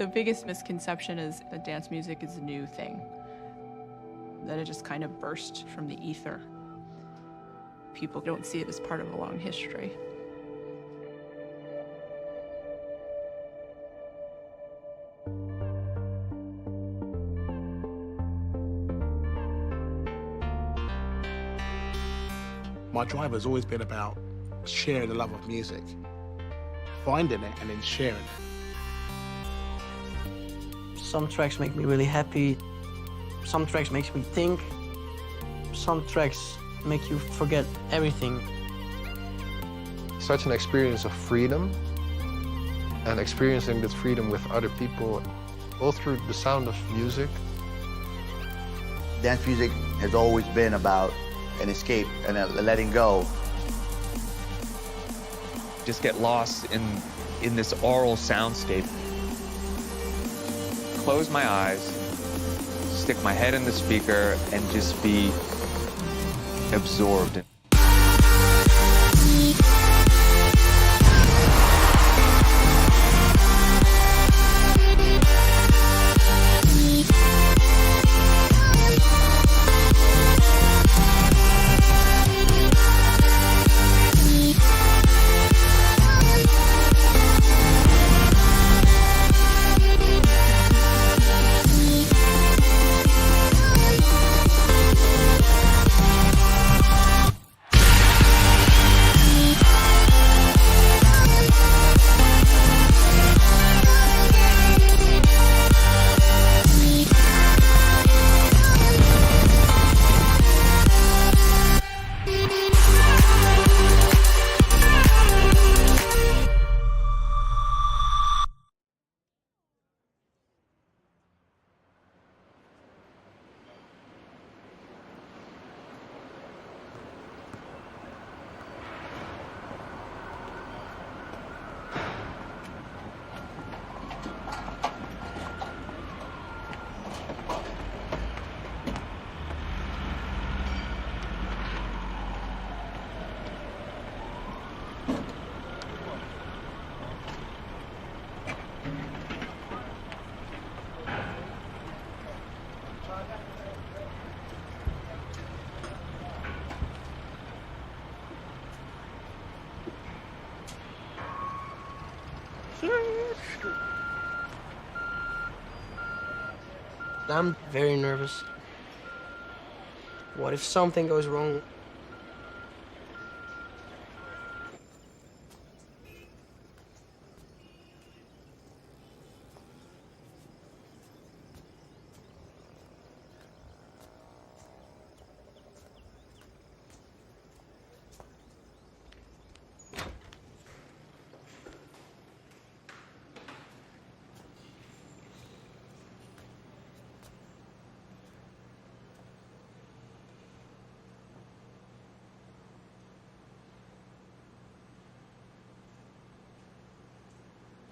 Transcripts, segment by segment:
The biggest misconception is that dance music is a new thing, that it just kind of burst from the ether. People don't see it as part of a long history. My drive has always been about sharing the love of music, finding it and then sharing it. Some tracks make me really happy, some tracks make me think, some tracks make you forget everything. Such an experience of freedom, and experiencing that freedom with other people, all through the sound of music. Dance music has always been about an escape and a letting go. Just get lost in this aural soundscape. Close my eyes, stick my head in the speaker, and just be absorbed. I'm very nervous. What if something goes wrong?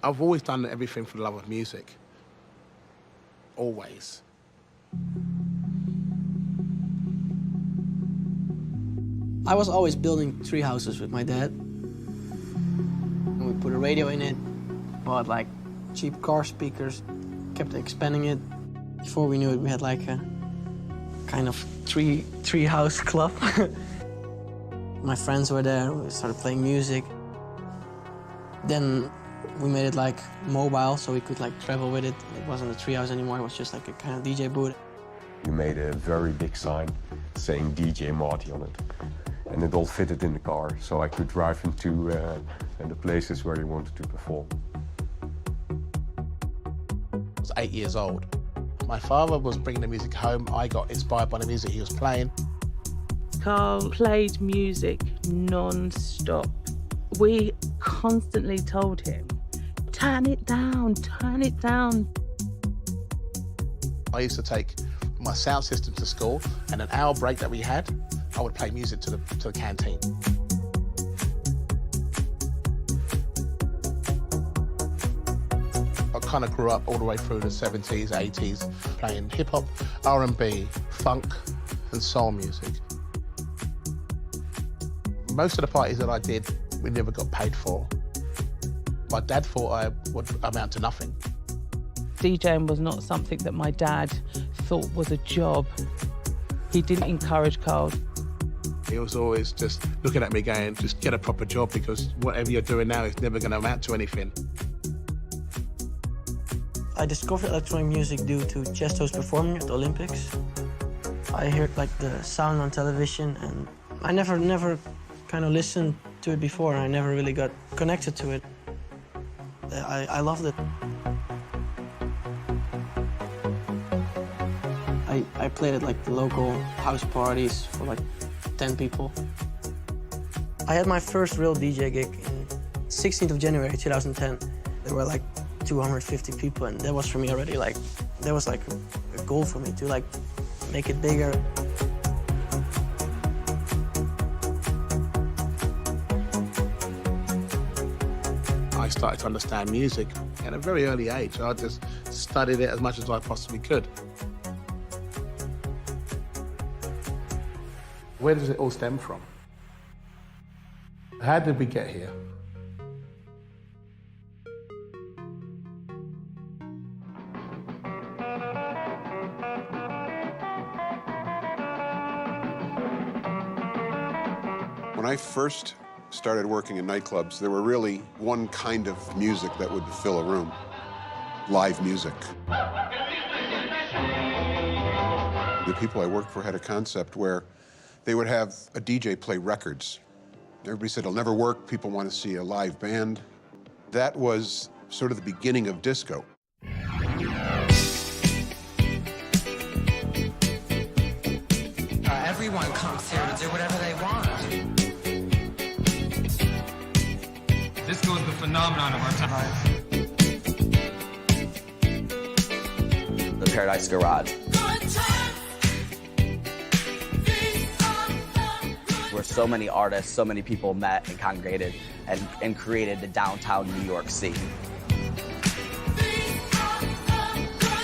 I've always done everything for the love of music. Always. I was always building tree houses with my dad. And we put a radio in it, bought like cheap car speakers, kept expanding it. Before we knew it, we had like a kind of tree house club. My friends were there, we started playing music. Then we made it like mobile, so we could like travel with it. It wasn't a treehouse anymore, it was just like a kind of DJ booth. We made a very big sign saying DJ Marty on it. And it all fitted in the car, so I could drive into the places where they wanted to perform. I was 8 years old. My father was bringing the music home. I got inspired by the music he was playing. Carl played music non-stop. We constantly told him, turn it down, turn it down. I used to take my sound system to school, and an hour break that we had, I would play music to the canteen. I kind of grew up all the way through the 70s, 80s, playing hip-hop, R&B, funk, and soul music. Most of the parties that I did, we never got paid for. My dad thought I would amount to nothing. DJing was not something that my dad thought was a job. He didn't encourage Carl. He was always just looking at me going, just get a proper job because whatever you're doing now is never going to amount to anything. I discovered electronic music due to Chesto's performing at the Olympics. I heard like the sound on television and I never kind of listened to it before and I never really got connected to it. I loved it. I played at like the local house parties for like 10 people. I had my first real DJ gig in 16th of January 2010. There were like 250 people and that was for me already like, that was like a goal for me to like make it bigger. I started to understand music at a very early age. I just studied it as much as I possibly could. Where does it all stem from? How did we get here? When I first started working in nightclubs, there were really one kind of music that would fill a room: live music. The people I worked for had a concept where they would have a DJ play records. Everybody said it'll never work, people want to see a live band. That was sort of the beginning of disco. Everyone comes here to do whatever they want. Disco is the phenomenon of our time. The Paradise Garage. Where so many artists, so many people met and congregated and created the downtown New York scene.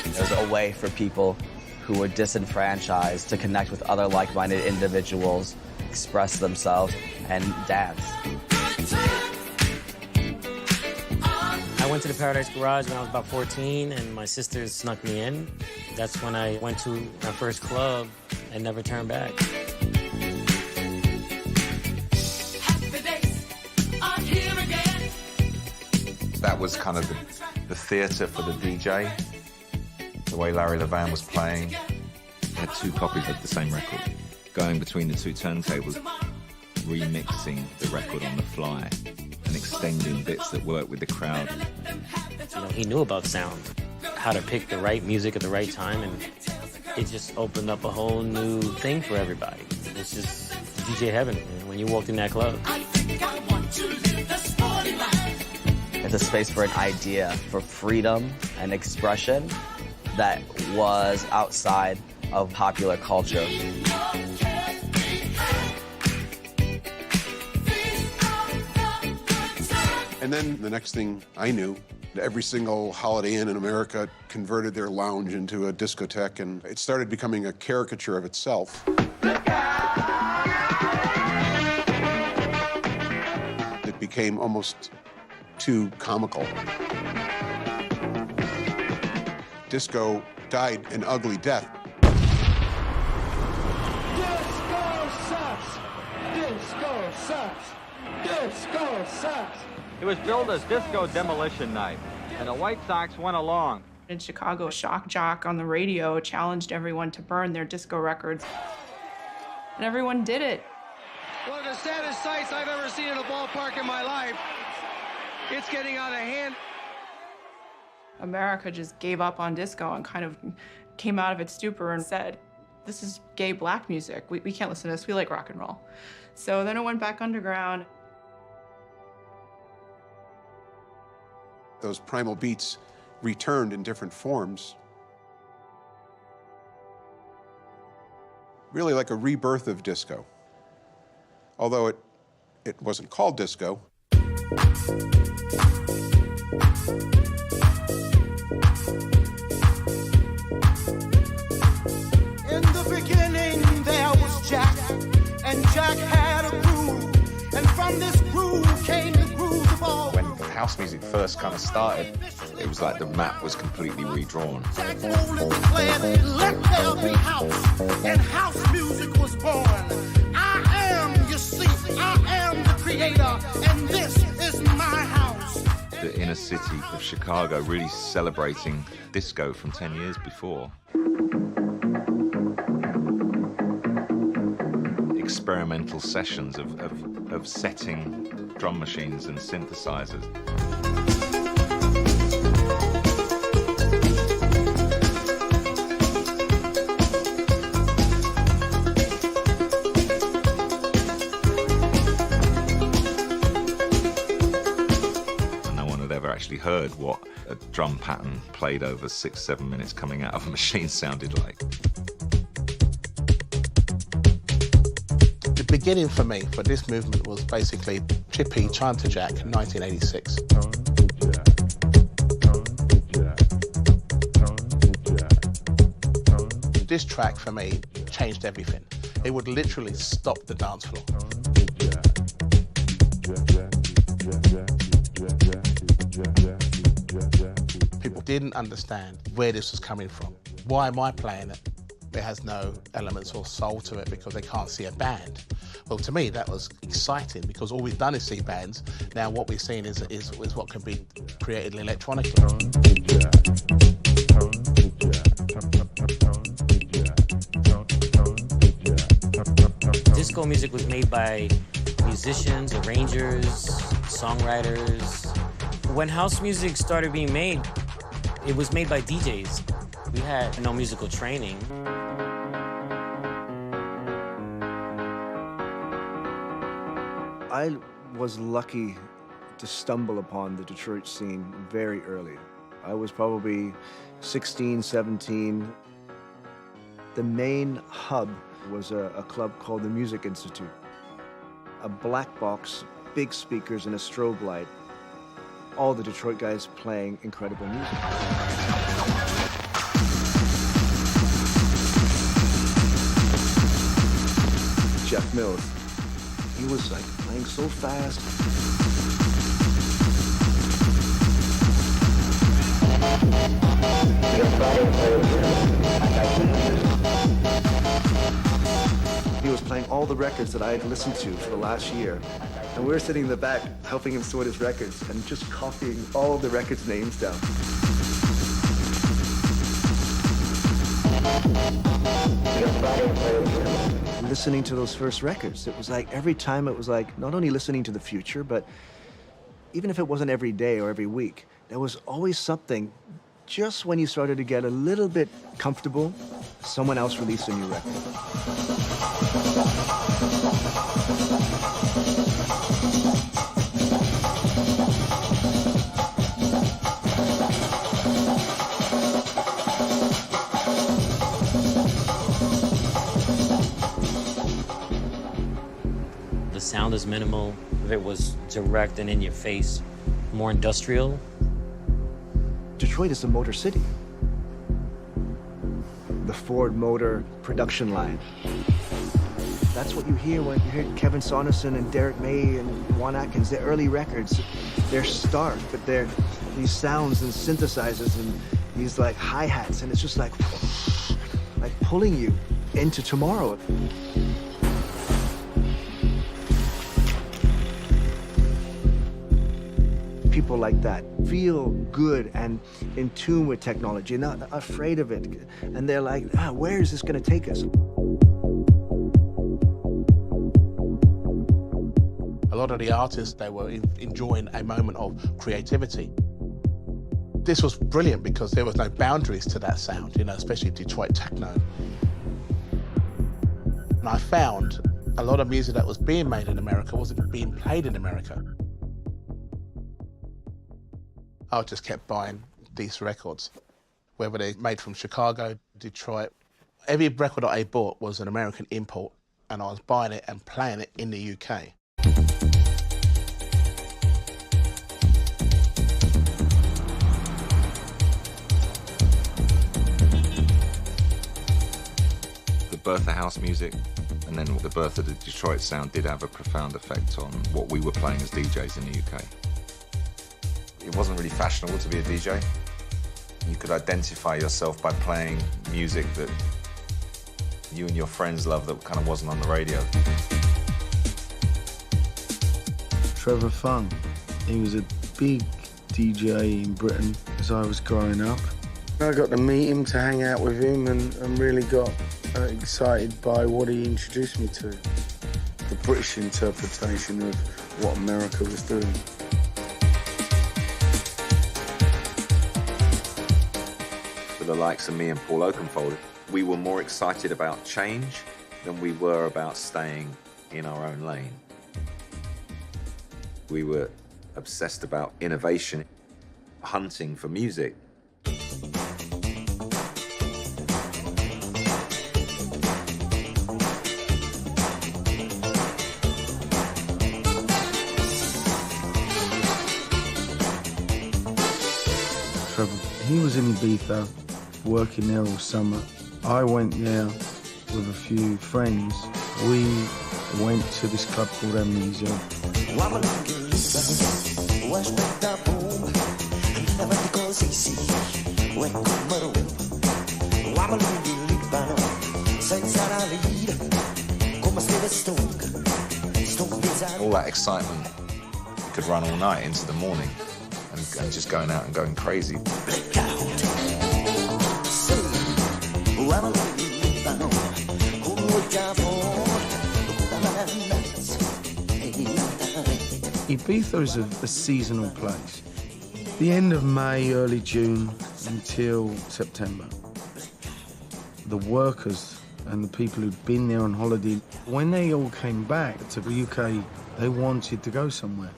It was a way for people who were disenfranchised to connect with other like-minded individuals, express themselves, and dance. I went to the Paradise Garage when I was about 14, and my sisters snuck me in. That's when I went to my first club and never turned back. That was kind of the theatre for the DJ. The way Larry Levan was playing. I had two copies of the same record, going between the two turntables, remixing the record on the fly and extending bits that worked with the crowd. You know, he knew about sound, how to pick the right music at the right time, and it just opened up a whole new thing for everybody. It's just DJ heaven, man, when you walked in that club. It's a space for an idea, for freedom and expression that was outside of popular culture. And then the next thing I knew, every single Holiday Inn in America converted their lounge into a discotheque, and it started becoming a caricature of itself. It became almost too comical. Disco died an ugly death. Disco sucks! Disco sucks! Disco sucks! It was billed as Disco Demolition Night, and the White Sox went along. In Chicago, a shock jock on the radio challenged everyone to burn their disco records. And everyone did it. One of the saddest sights I've ever seen in a ballpark in my life. It's getting out of hand. America just gave up on disco and kind of came out of its stupor and said, this is gay black music. We can't listen to this. We like rock and roll. So then it went back underground. Those primal beats returned in different forms. Really like a rebirth of disco. Although it wasn't called disco. In the beginning there was Jack, and Jack had a groove, and from this groove came the groove of all. When house music first kind of started, It was like the map was completely redrawn. Let there be house, and house music was born. I am, you see, I am the creator, and this is my house. The inner city of Chicago really celebrating disco from 10 years before. Experimental sessions of setting drum machines and synthesizers. Actually heard what a drum pattern played over 6-7 minutes coming out of a machine sounded like. The beginning for me for this movement was basically Chippy Chanter Jack 1986. This track for me changed everything. It would literally stop the dance floor. People didn't understand where this was coming from. Why am I playing it? It has no elements or soul to it because they can't see a band. Well, to me, that was exciting because all we've done is see bands. Now what we're seeing is what can be created electronically. Disco music was made by musicians, arrangers, songwriters. When house music started being made, it was made by DJs. We had no musical training. I was lucky to stumble upon the Detroit scene very early. I was probably 16, 17. The main hub was a club called the Music Institute. A black box, big speakers, and a strobe light. All the Detroit guys playing incredible music. Jeff Mills, he was like playing so fast. He was playing all the records that I had listened to for the last year. And we were sitting in the back helping him sort his records and just copying all of the records' names down. Listening to those first records, it was like every time it was like not only listening to the future, but even if it wasn't every day or every week, there was always something. Just when you started to get a little bit comfortable, someone else released a new record. The sound is minimal. If it was direct and in your face, more industrial. Detroit is a motor city. The Ford Motor production line. That's what you hear when you hear Kevin Saunderson and Derek May and Juan Atkins. Their early records, they're stark, but they're these sounds and synthesizers and these like hi-hats, and it's just like pulling you into tomorrow. People like that feel good and in tune with technology, not afraid of it. And they're like, where is this going to take us? A lot of the artists, they were enjoying a moment of creativity. This was brilliant because there was no boundaries to that sound, you know, especially Detroit techno. And I found a lot of music that was being made in America wasn't being played in America. I just kept buying these records, whether they're made from Chicago, Detroit. Every record that I bought was an American import, and I was buying it and playing it in the UK. The birth of house music and then the birth of the Detroit sound did have a profound effect on what we were playing as DJs in the UK. it wasn't really fashionable to be a DJ. You could identify yourself by playing music that you and your friends loved that kind of wasn't on the radio. Trevor Fung, he was a big DJ in Britain as I was growing up. I got to meet him, to hang out with him, and really got excited by what he introduced me to. The British interpretation of what America was doing. For the likes of me and Paul Oakenfold, we were more excited about change than we were about staying in our own lane. We were obsessed about innovation, hunting for music. He was in Ibiza, working there all summer. I went there with a few friends. We went to this club called Amnesia. All that excitement, you could run all night into the morning. And just going out and going crazy. Ibiza is a seasonal place. The end of May, early June until September. The workers and the people who'd been there on holiday, when they all came back to the UK, they wanted to go somewhere.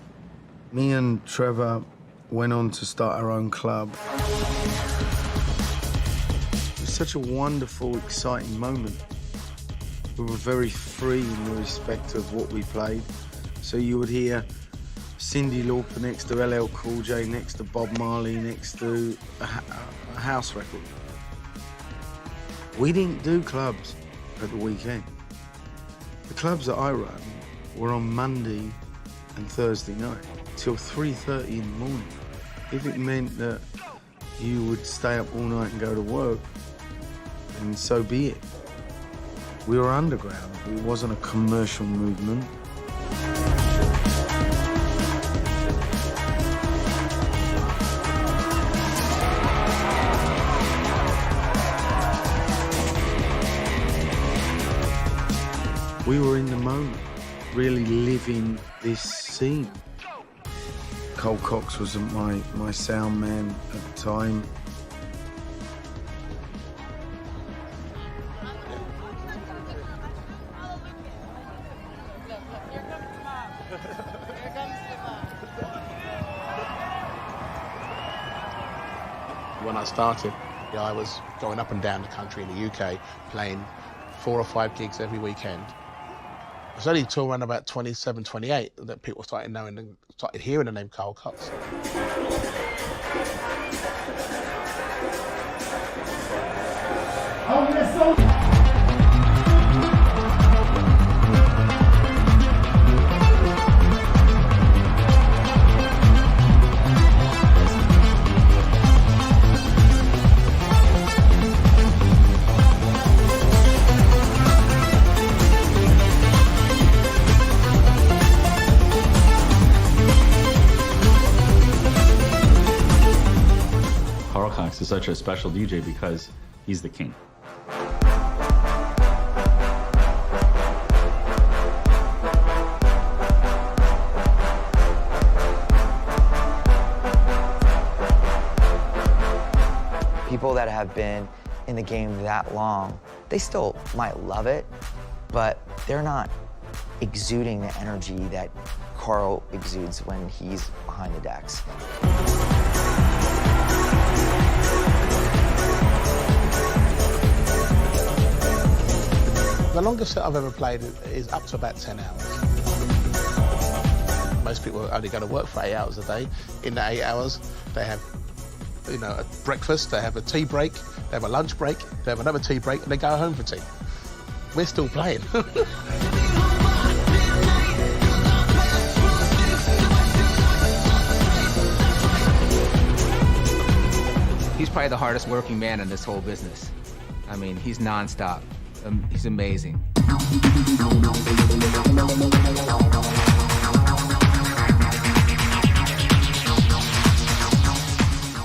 Me and Trevor went on to start our own club. It was such a wonderful, exciting moment. We were very free in the respect of what we played. So you would hear Cyndi Lauper next to LL Cool J, next to Bob Marley, next to a house record. We didn't do clubs at the weekend. The clubs that I ran were on Monday and Thursday night till 3:30 in the morning. If it meant that you would stay up all night and go to work, then so be it. We were underground. It wasn't a commercial movement. We were in the moment, really living this scene. Cole Cox was my sound man at the time. When I started, I was going up and down the country in the UK, playing 4 or 5 gigs every weekend. It was only until around about 27, 28 that people started hearing the name Carl Cox. Is such a special DJ because he's the king. People that have been in the game that long, they still might love it, but they're not exuding the energy that Carl exudes when he's behind the decks. The longest set I've ever played is up to about 10 hours. Most people are only going to work for 8 hours a day. In that 8 hours, they have, a breakfast, they have a tea break, they have a lunch break, they have another tea break, and they go home for tea. We're still playing. probably the hardest working man in this whole business. I mean, he's nonstop. He's amazing.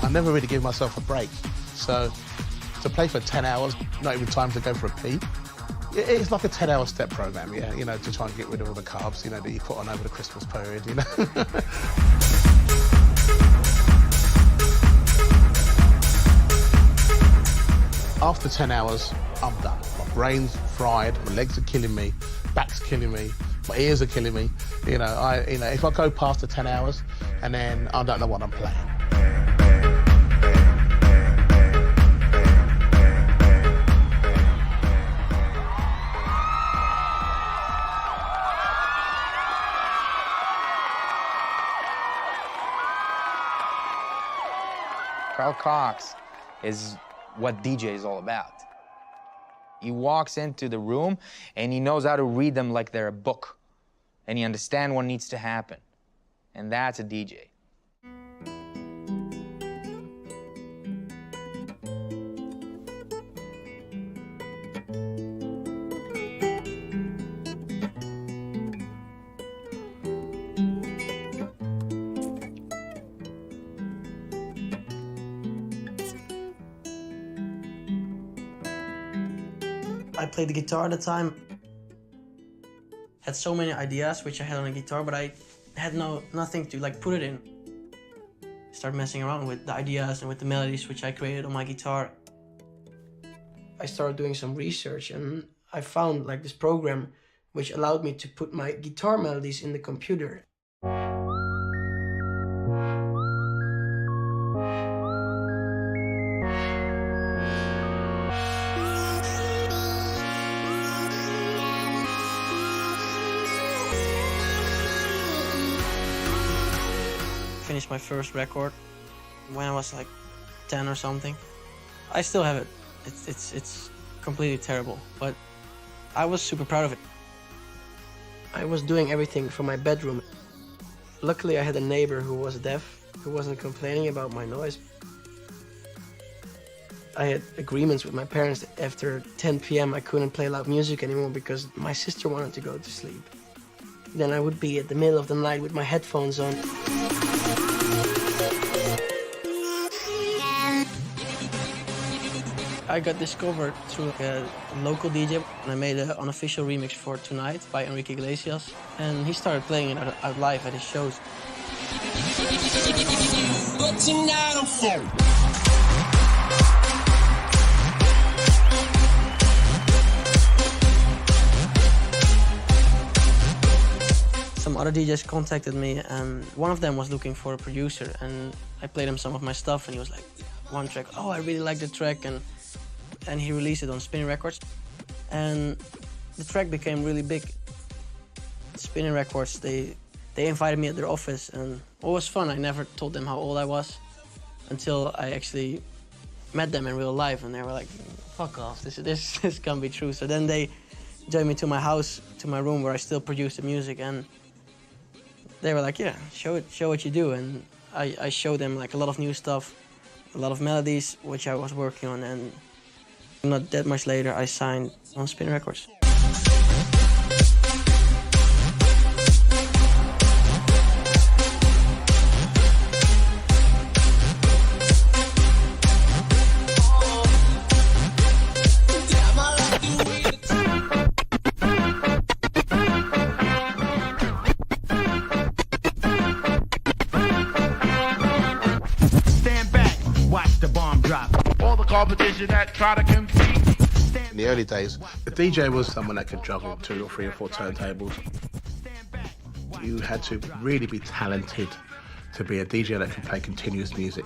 I never really give myself a break. So to play for 10 hours, not even time to go for a pee, it's like a 10-hour step program, yeah, you know, to try and get rid of all the carbs, you know, that you put on over the Christmas period, you know. After 10 hours, I'm done. My brain's fried, my legs are killing me, back's killing me, my ears are killing me. You know, if I go past the 10 hours and then I don't know what I'm playing. Carl Cox is what DJ is all about. He walks into the room and he knows how to read them like they're a book. And he understands what needs to happen. And that's a DJ. I played the guitar at the time. Had so many ideas which I had on the guitar, but I had nothing to like put it in. Start messing around with the ideas and with the melodies which I created on my guitar. I started doing some research and I found like this program which allowed me to put my guitar melodies in the computer. Finished my first record when I was like 10 or something. I still have it. It's completely terrible, but I was super proud of it. I was doing everything from my bedroom. Luckily, I had a neighbor who was deaf, who wasn't complaining about my noise. I had agreements with my parents that after 10 p.m. I couldn't play loud music anymore because my sister wanted to go to sleep. Then I would be at the middle of the night with my headphones on. I got discovered through a local DJ, and I made an unofficial remix for Tonight by Enrique Iglesias, and he started playing it out live at his shows. But tonight I'm full. Some other DJs contacted me, and one of them was looking for a producer, and I played him some of my stuff, and he was like, one track, oh, I really like the track, and he released it on Spinning Records, and the track became really big. Spinning Records, they invited me at their office, and it was fun. I never told them how old I was until I actually met them in real life, and they were like, fuck off, this can't be true. So then they joined me to my house, to my room where I still produce the music, and they were like, yeah, show what you do. And I showed them like a lot of new stuff, a lot of melodies, which I was working on, and not that much later, I signed on Spin Records. Stand back, watch the bomb drop. All the competition that try to compete. In the early days, the DJ was someone that could juggle 2 or 3 or 4 turntables. You had to really be talented to be a DJ that could play continuous music.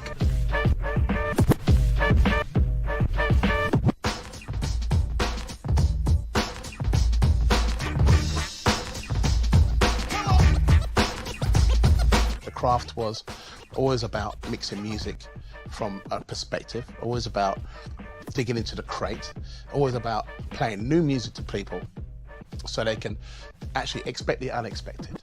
The craft was always about mixing music from a perspective, always about digging into the crate, always about playing new music to people so they can actually expect the unexpected.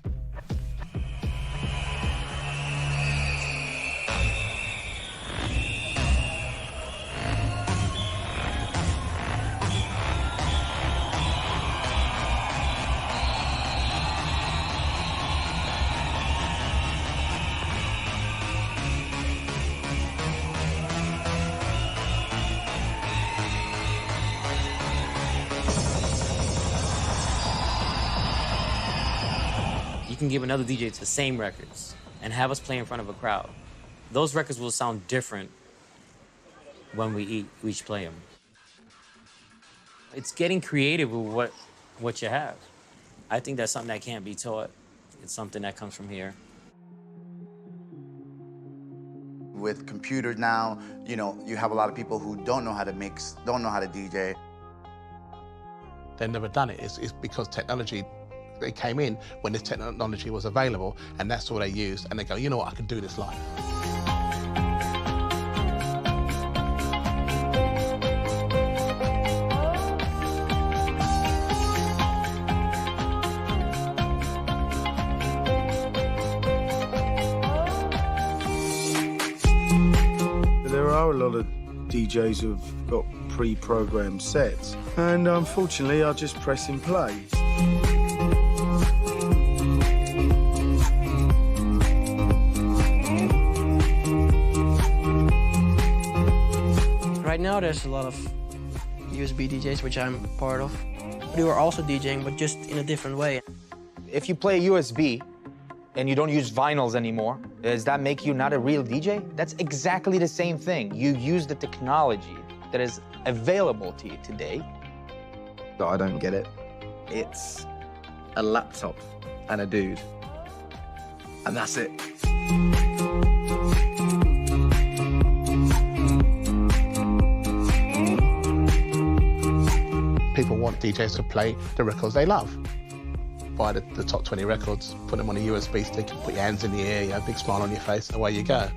can give another DJ the same records and have us play in front of a crowd, those records will sound different when we each play them. It's getting creative with what you have. I think that's something that can't be taught. It's something that comes from here. With computers now, you know, you have a lot of people who don't know how to mix, don't know how to DJ. They've never done it. It's because technology, they came in when this technology was available, and that's all they used, and they go, you know what, I can do this live. There are a lot of DJs who've got pre-programmed sets, and unfortunately I just press and play. Right now there's a lot of USB DJs, which I'm part of. We are also DJing, but just in a different way. If you play USB and you don't use vinyls anymore, does that make you not a real DJ? That's exactly the same thing. You use the technology that is available to you today. I don't get it. It's a laptop and a dude, and that's it. People want DJs to play the records they love. Buy the top 20 records, put them on a USB stick, put your hands in the air, you have a big smile on your face, and away you go.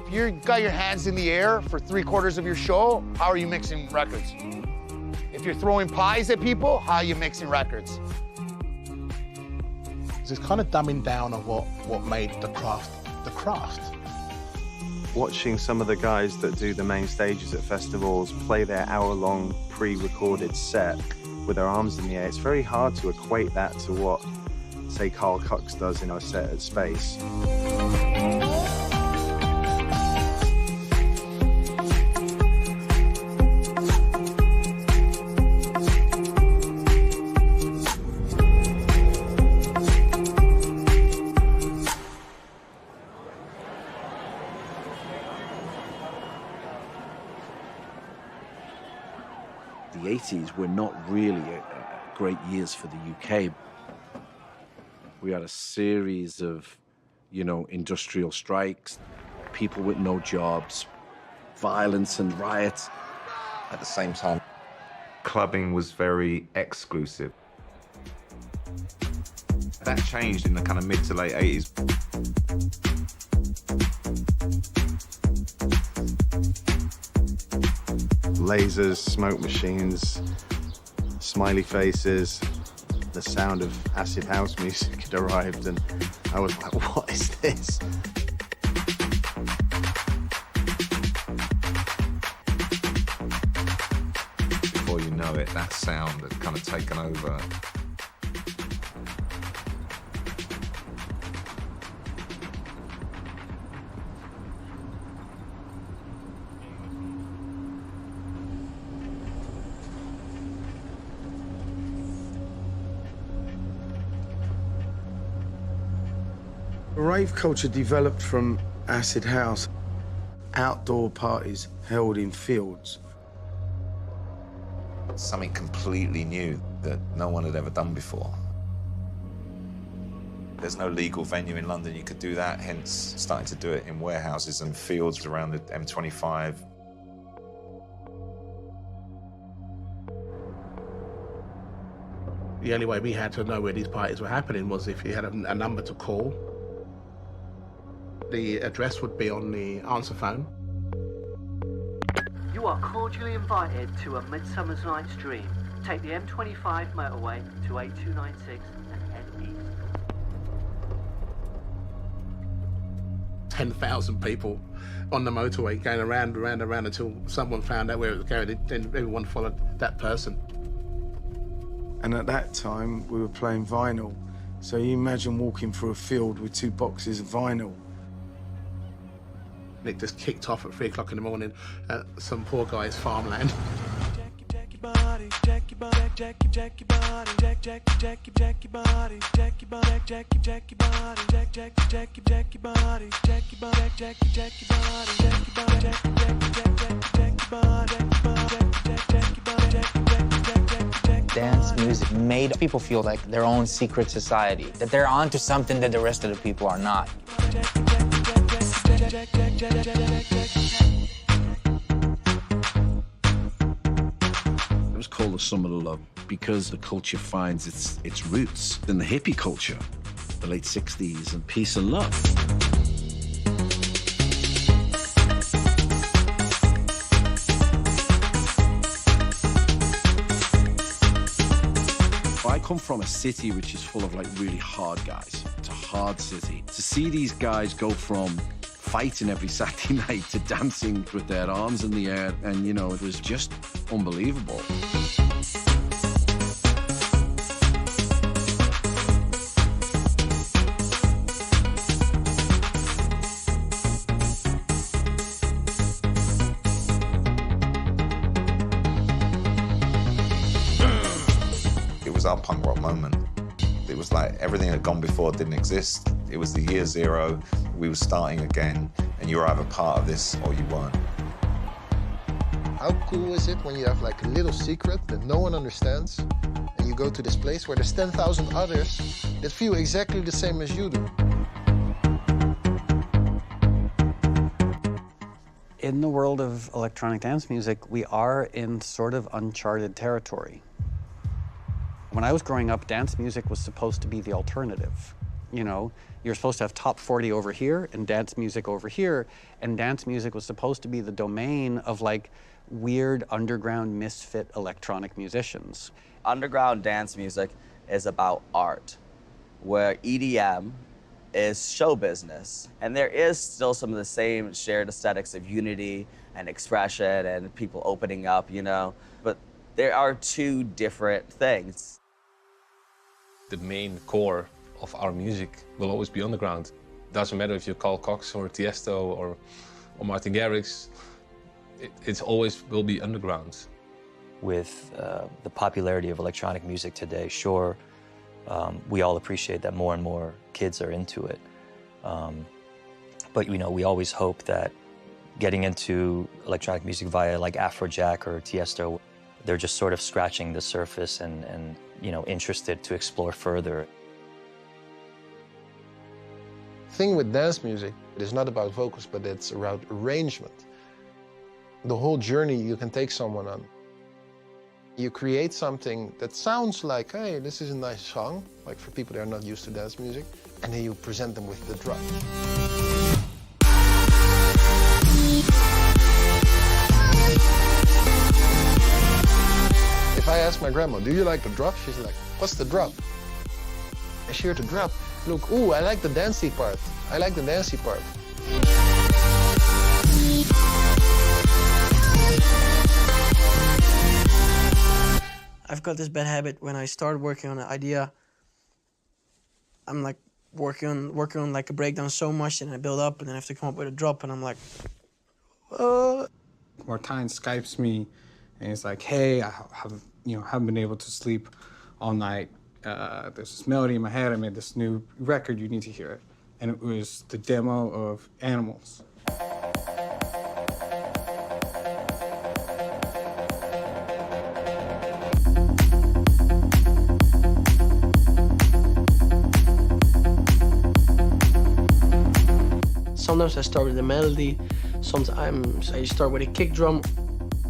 If you've got your hands in the air for 3/4 of your show, how are you mixing records? If you're throwing pies at people, how are you mixing records? It's kind of dumbing down of what made the craft the craft. Watching some of the guys that do the main stages at festivals play their hour-long pre-recorded set with their arms in the air, it's very hard to equate that to what, say, Carl Cox does in our set at Space. The 80s were not really great years for the UK. We had a series of, industrial strikes, people with no jobs, violence and riots. At the same time, clubbing was very exclusive. That changed in the kind of mid to late 80s. Lasers, smoke machines, smiley faces, the sound of acid house music had arrived, and I was like, what is this? Before you know it, that sound had kind of taken over. Rave culture developed from acid house, outdoor parties held in fields. Something completely new that no one had ever done before. There's no legal venue in London you could do that, hence starting to do it in warehouses and fields around the M25. The only way we had to know where these parties were happening was if you had a number to call. The address would be on the answer phone. You are cordially invited to A Midsummer's Night's Dream. Take the M25 motorway to 8296 and head east. 10,000 people on the motorway going around until someone found out where it was going. Then everyone followed that person. And at that time, we were playing vinyl. So you imagine walking through a field with 2 boxes of vinyl. It just kicked off at 3 o'clock in the morning at some poor guy's farmland. Dance music made people feel like their own secret society, that they're onto something that the rest of the people are not. It was called the Summer of Love because the culture finds its roots in the hippie culture, the late 60s, and peace and love. I come from a city which is full of like really hard guys. It's a hard city. To see these guys go from fighting every Saturday night to dancing with their arms in the air, and you know, it was just unbelievable. Our punk rock moment. It was like everything that had gone before didn't exist. It was the year zero, we were starting again, and you were either part of this or you weren't. How cool is it when you have like a little secret that no one understands, and you go to this place where there's 10,000 others that feel exactly the same as you do? In the world of electronic dance music, we are in sort of uncharted territory. When I was growing up, dance music was supposed to be the alternative. You know, you're supposed to have top 40 over here and dance music over here, and dance music was supposed to be the domain of like weird underground misfit electronic musicians. Underground dance music is about art, where EDM is show business. And there is still some of the same shared aesthetics of unity and expression and people opening up, you know, but there are two different things. The main core of our music will always be underground. Doesn't matter if you call Cox or Tiesto or Martin Garrix, it always will be underground. With the popularity of electronic music today, sure, we all appreciate that more and more kids are into it. But you know, we always hope that getting into electronic music via like Afrojack or Tiesto, they're just sort of scratching the surface and you know, interested to explore further. The thing with dance music, it is not about vocals, but it's about arrangement. The whole journey you can take someone on. You create something that sounds like, hey, this is a nice song, like for people that are not used to dance music, and then you present them with the drum. If I ask my grandma, do you like the drop? She's like, what's the drop? I hear the drop. Look, ooh, I like the dancey part. I like the dancey part. I've got this bad habit when I start working on an idea, I'm like working on like a breakdown so much, and I build up, and then I have to come up with a drop, and I'm like, Martijn Skypes me, and he's like, hey, I haven't been able to sleep all night. There's this melody in my head. I made this new record. You need to hear it. And it was the demo of Animals. Sometimes I start with a melody, sometimes I start with a kick drum.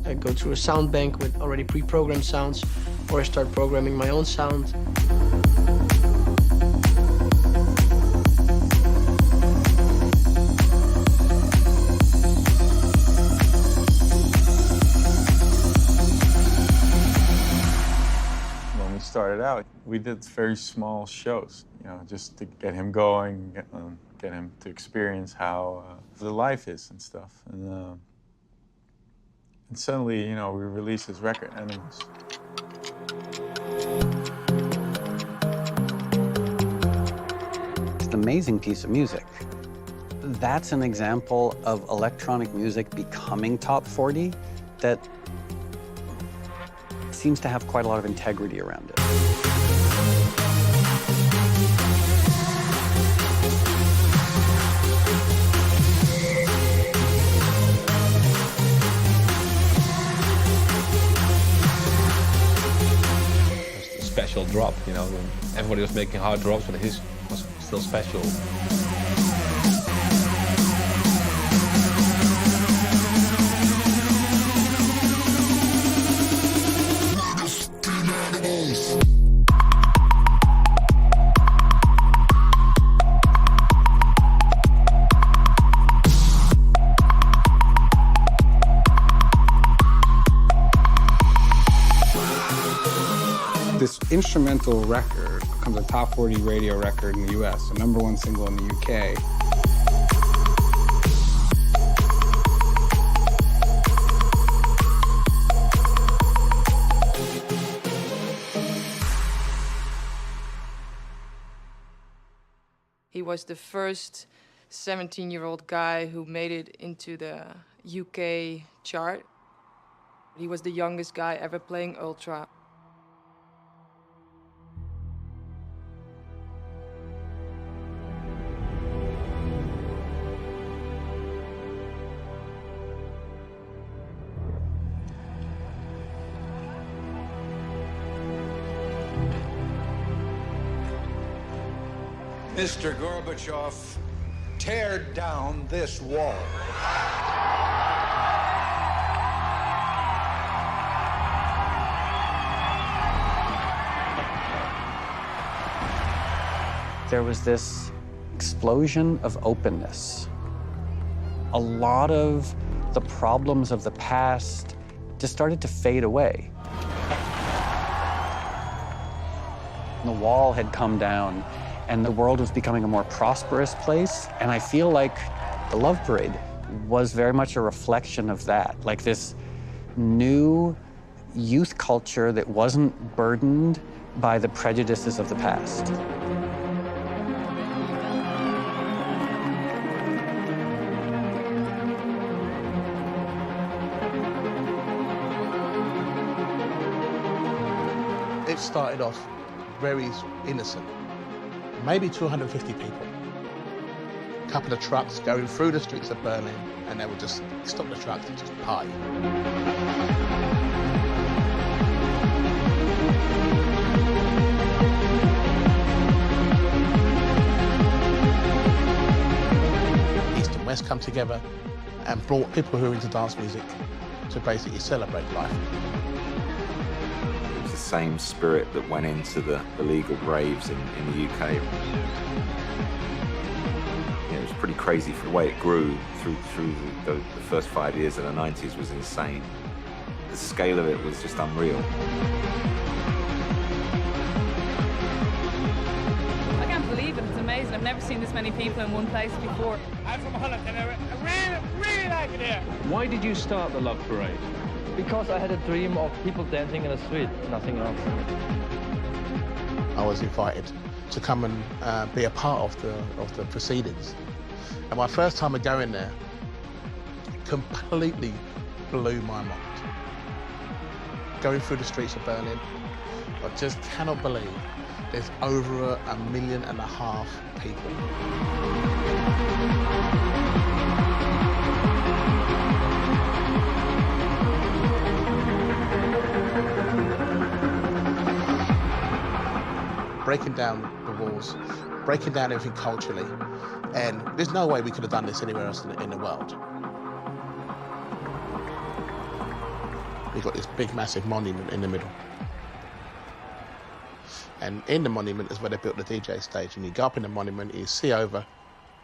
I go through a sound bank with already pre-programmed sounds, or I start programming my own sound. When we started out, we did very small shows, you know, just to get him going, get him to experience how the life is and stuff. And suddenly, you know, we released this record, Animals. It's an amazing piece of music. That's an example of electronic music becoming top 40 that seems to have quite a lot of integrity around it. It's a special drop, you know. Everybody was making hard drops, but his was still special. This instrumental record becomes a top 40 radio record in the US, a #1 single in the UK. He was the first 17-year-old guy who made it into the UK chart. He was the youngest guy ever playing ultra. Mr. Gorbachev, tear down this wall. There was this explosion of openness. A lot of the problems of the past just started to fade away. The wall had come down, and the world was becoming a more prosperous place. And I feel like the Love Parade was very much a reflection of that, like this new youth culture that wasn't burdened by the prejudices of the past. It started off very innocent. Maybe 250 people. A couple of trucks going through the streets of Berlin, and they would just stop the trucks and just party. East and West come together and brought people who are into dance music to basically celebrate life. The same spirit that went into the illegal raves in the UK. It was pretty crazy for the way it grew through the first 5 years of the 90s was insane. The scale of it was just unreal. I can't believe it, it's amazing. I've never seen this many people in one place before. I'm from Holland and I really like it here. Why did you start the Love Parade? Because I had a dream of people dancing in the street, nothing else. I was invited to come and be a part of the proceedings. And my first time of going there completely blew my mind. Going through the streets of Berlin, I just cannot believe there's over 1.5 million people. Breaking down the walls, breaking down everything culturally, and there's no way we could have done this anywhere else in the world. We've got this big, massive monument in the middle. And in the monument is where they built the DJ stage, and you go up in the monument and you see over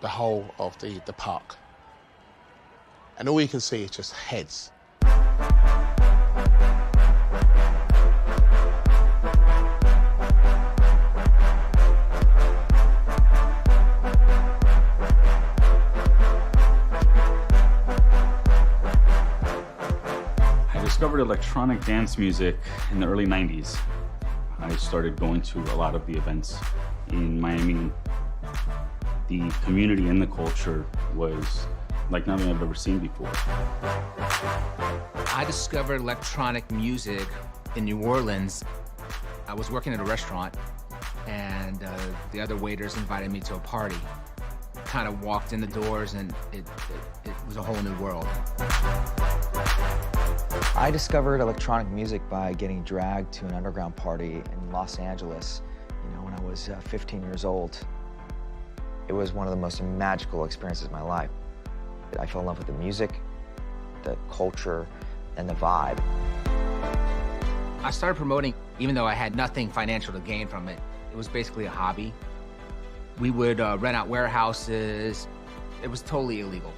the whole of the park. And all you can see is just heads. I discovered electronic dance music in the early 90s. I started going to a lot of the events in Miami. The community and the culture was like nothing I've ever seen before. I discovered electronic music in New Orleans. I was working at a restaurant, and the other waiters invited me to a party. Kind of walked in the doors, and it was a whole new world. I discovered electronic music by getting dragged to an underground party in Los Angeles, when I was 15 years old. It was one of the most magical experiences of my life. I fell in love with the music, the culture, and the vibe. I started promoting, even though I had nothing financial to gain from it. It was basically a hobby. We would rent out warehouses. It was totally illegal.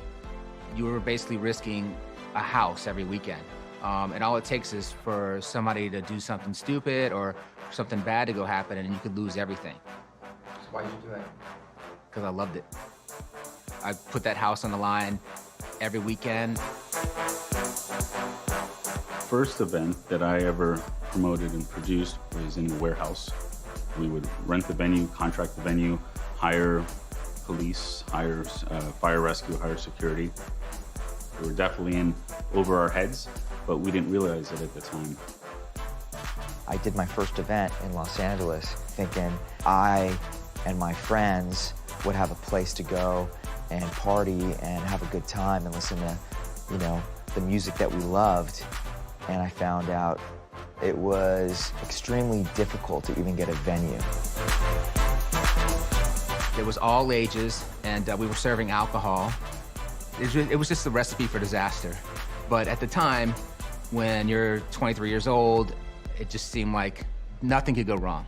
You were basically risking a house every weekend. And all it takes is for somebody to do something stupid or something bad to go happen, and you could lose everything. So why'd you do that? Because I loved it. I put that house on the line every weekend. First event that I ever promoted and produced was in a warehouse. We would rent the venue, contract the venue, hire police, hire fire rescue, hire security. We were definitely in over our heads, but we didn't realize it at the time. I did my first event in Los Angeles thinking I and my friends would have a place to go and party and have a good time and listen to, the music that we loved. And I found out it was extremely difficult to even get a venue. It was all ages, and we were serving alcohol. It was just a recipe for disaster. But at the time, when you're 23 years old, it just seemed like nothing could go wrong.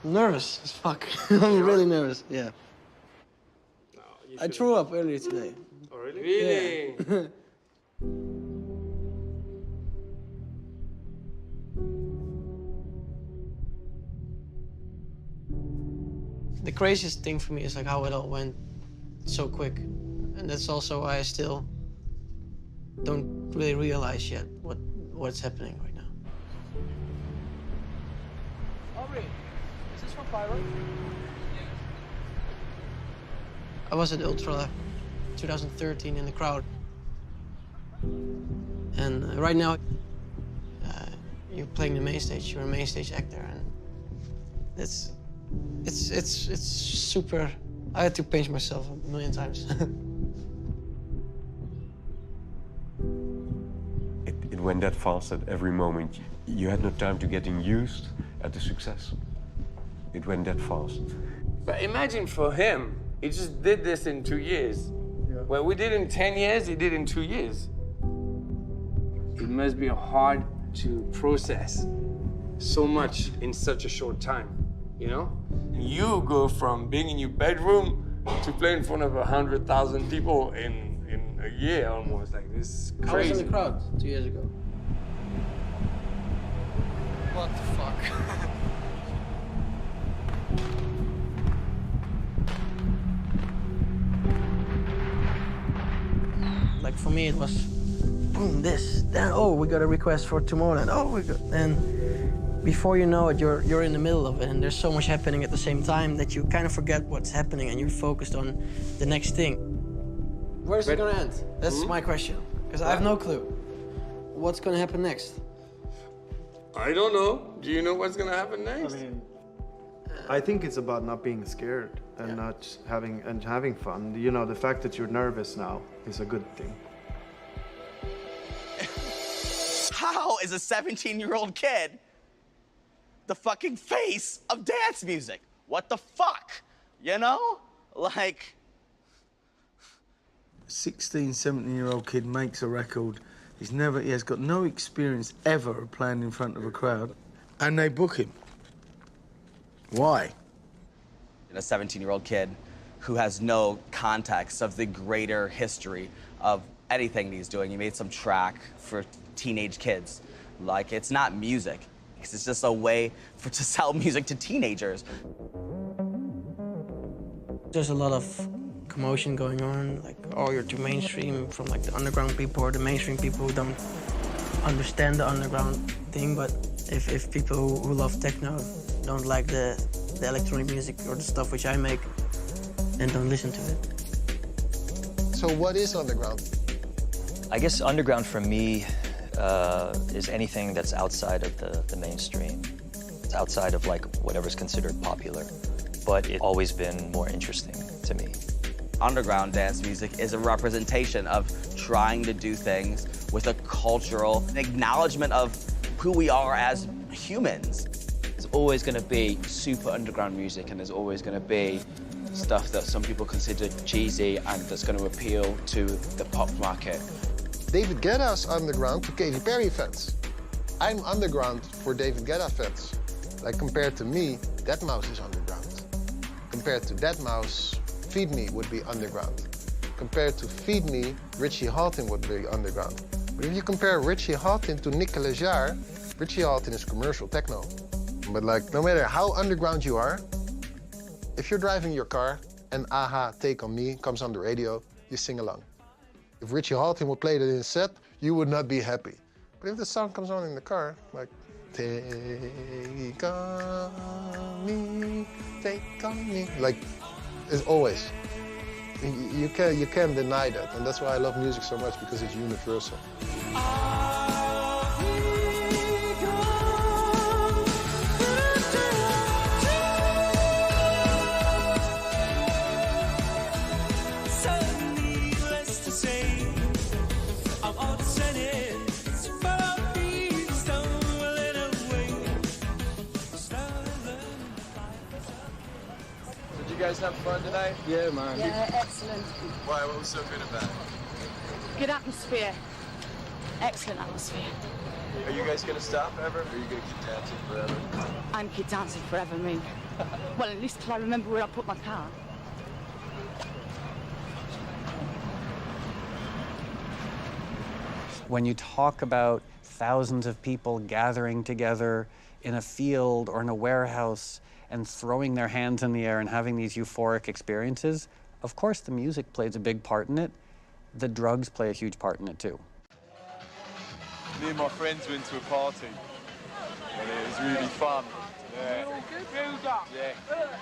Nervous as fuck. I'm really nervous, yeah. I threw up earlier today. Oh, really? Really? Yeah. The craziest thing for me is like how it all went so quick. And that's also why I still don't really realize yet what's happening right now. Aubrey, is this from Pyro? I was at Ultra 2013 in the crowd. And right now, you're playing the main stage, you're a main stage actor, and it's super. I had to pinch myself a million times. It went that fast at every moment. You had no time to getting used at the success. It went that fast. But imagine for him, he just did this in 2 years. Yeah. What we did in 10 years, he did in 2 years. It must be hard to process so much in such a short time, You go from being in your bedroom to play in front of 100,000 people in a year almost. Like, this is crazy. I was in the crowd 2 years ago. What the fuck? Like for me, it was boom, this, then oh, we got a request for Tomorrowland. Oh, we got, and before you know it, you're in the middle of it, and there's so much happening at the same time that you kind of forget what's happening, and you're focused on the next thing. Where's it gonna end? That's my question, because I have no clue. What's gonna happen next? I don't know. Do you know what's gonna happen next? I think it's about not being scared and not having fun. The fact that you're nervous now is a good thing. How is a 17-year-old kid the fucking face of dance music? What the fuck? Like... 16, 17-year-old kid makes a record. He has got no experience ever of playing in front of a crowd. And they book him. Why? A 17-year-old kid who has no context of the greater history of anything he's doing. He made some track for teenage kids. Like, it's not music. It's just a way to sell music to teenagers. There's a lot of commotion going on, like, oh, you're too mainstream, from like the underground people or the mainstream people who don't understand the underground thing. But if people who love techno don't like the electronic music or the stuff which I make, then don't listen to it. So what is underground? I guess underground for me is anything that's outside of the mainstream. It's outside of like whatever's considered popular, but it's always been more interesting to me. Underground dance music is a representation of trying to do things with a cultural acknowledgement of who we are as humans. There's always going to be super underground music, and there's always going to be stuff that some people consider cheesy and that's going to appeal to the pop market. David Guetta's underground to Katy Perry fans. I'm underground for David Guetta fans. Like, compared to me, Deadmau5 is underground. Compared to Deadmau5, Feed Me would be underground. Compared to Feed Me, Richie Hawtin would be underground. But if you compare Richie Hawtin to Nicolas Jaar, Richie Hawtin is commercial techno. But like, no matter how underground you are, if you're driving your car and Aha, Take On Me comes on the radio, you sing along. If Richie Hawtin would play it in his set, you would not be happy. But if the song comes on in the car, like, take on me, take on me, like, it's always. You can't deny that, and that's why I love music so much, because it's universal. You guys have fun tonight? Yeah, man. Yeah, excellent. Why? What was so good about it? Good atmosphere. Excellent atmosphere. Are you guys gonna stop ever? Or are you gonna keep dancing forever? I'm keep dancing forever, me. Well, at least till I remember where I put my car. When you talk about thousands of people gathering together in a field or in a warehouse and throwing their hands in the air and having these euphoric experiences, of course the music plays a big part in it. The drugs play a huge part in it too. Me and my friends went to a party, and it was really fun. Yeah. Yeah.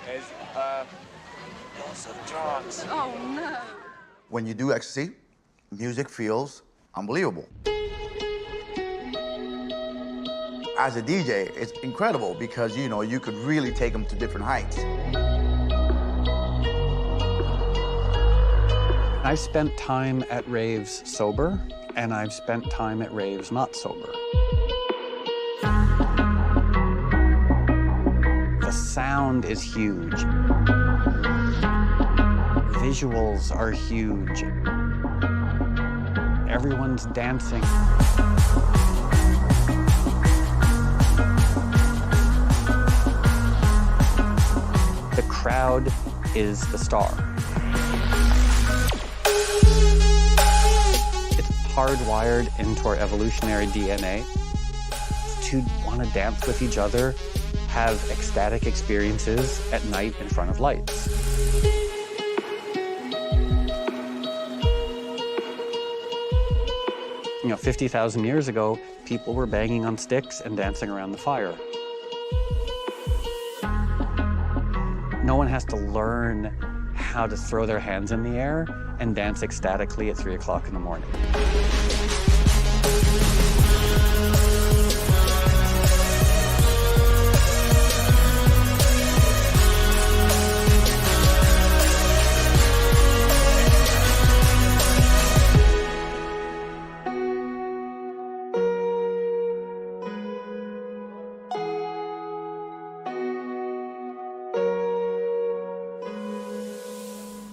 There's lots of drugs. Oh, no. When you do ecstasy, music feels unbelievable. As a DJ, it's incredible because, you know, you could really take them to different heights. I've spent time at raves sober, and I've spent time at raves not sober. The sound is huge. Visuals are huge. Everyone's dancing. The crowd is the star. It's hardwired into our evolutionary DNA to want to dance with each other, have ecstatic experiences at night in front of lights. You know, 50,000 years ago, people were banging on sticks and dancing around the fire. No one has to learn how to throw their hands in the air and dance ecstatically at 3 o'clock in the morning.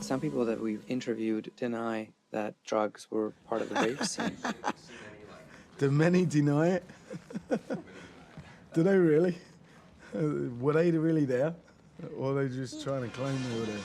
Some people that we've interviewed deny that drugs were part of the rave scene. Do many deny it? Do they really? Were they really there? Or are they just trying to claim they were there?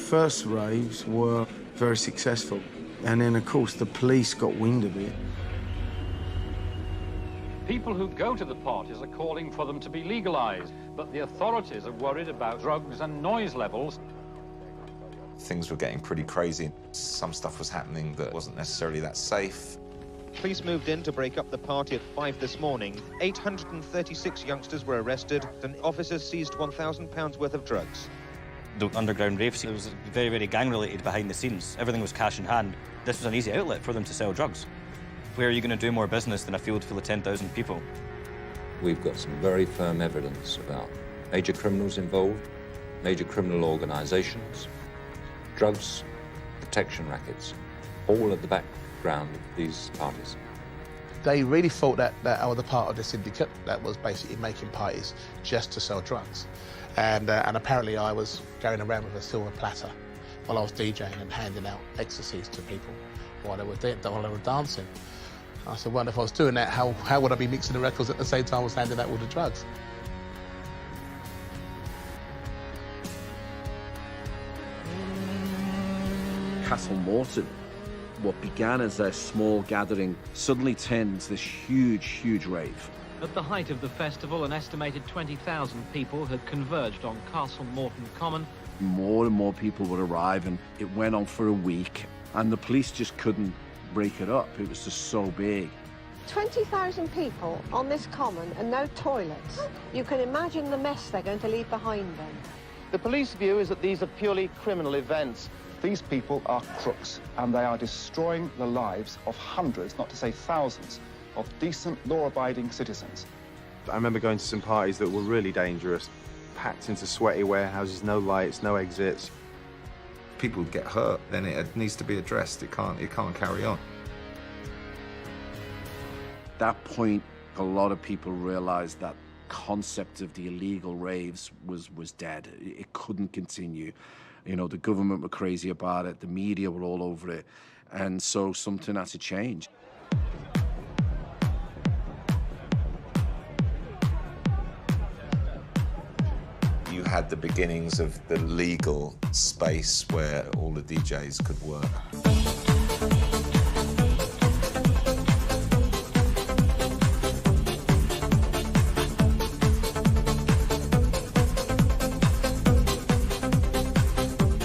first raves were very successful. And then, of course, the police got wind of it. People who go to the parties are calling for them to be legalized, but the authorities are worried about drugs and noise levels. Things were getting pretty crazy. Some stuff was happening that wasn't necessarily that safe. Police moved in to break up the party at 5 this morning. 836 youngsters were arrested, and officers seized £1,000 worth of drugs. The underground raves, it was very, very gang-related behind the scenes. Everything was cash in hand. This was an easy outlet for them to sell drugs. Where are you going to do more business than a field full of 10,000 people? We've got some very firm evidence about major criminals involved, major criminal organisations, drugs, protection rackets, all at the background of these parties. They really thought that I was a part of the syndicate that was basically making parties just to sell drugs. And apparently I was going around with a silver platter while I was DJing and handing out ecstasies to people while they were dancing. I said, well, if I was doing that, how would I be mixing the records at the same time I was handing out all the drugs? Castle Morton, what began as a small gathering, suddenly turned into this huge, huge rave. At the height of the festival, an estimated 20,000 people had converged on Castle Morton Common. More and more people would arrive, and it went on for a week, and the police just couldn't break it up. It was just so big. 20,000 people on this common and no toilets. You can imagine the mess they're going to leave behind them. The police view is that these are purely criminal events. These people are crooks, and they are destroying the lives of hundreds, not to say thousands, of decent, law-abiding citizens. I remember going to some parties that were really dangerous, packed into sweaty warehouses, no lights, no exits. People get hurt, then it needs to be addressed. It can't carry on. At that point, a lot of people realized that concept of the illegal raves was dead. It couldn't continue. You know, the government were crazy about it, the media were all over it, and so something had to change. You had the beginnings of the legal space where all the DJs could work.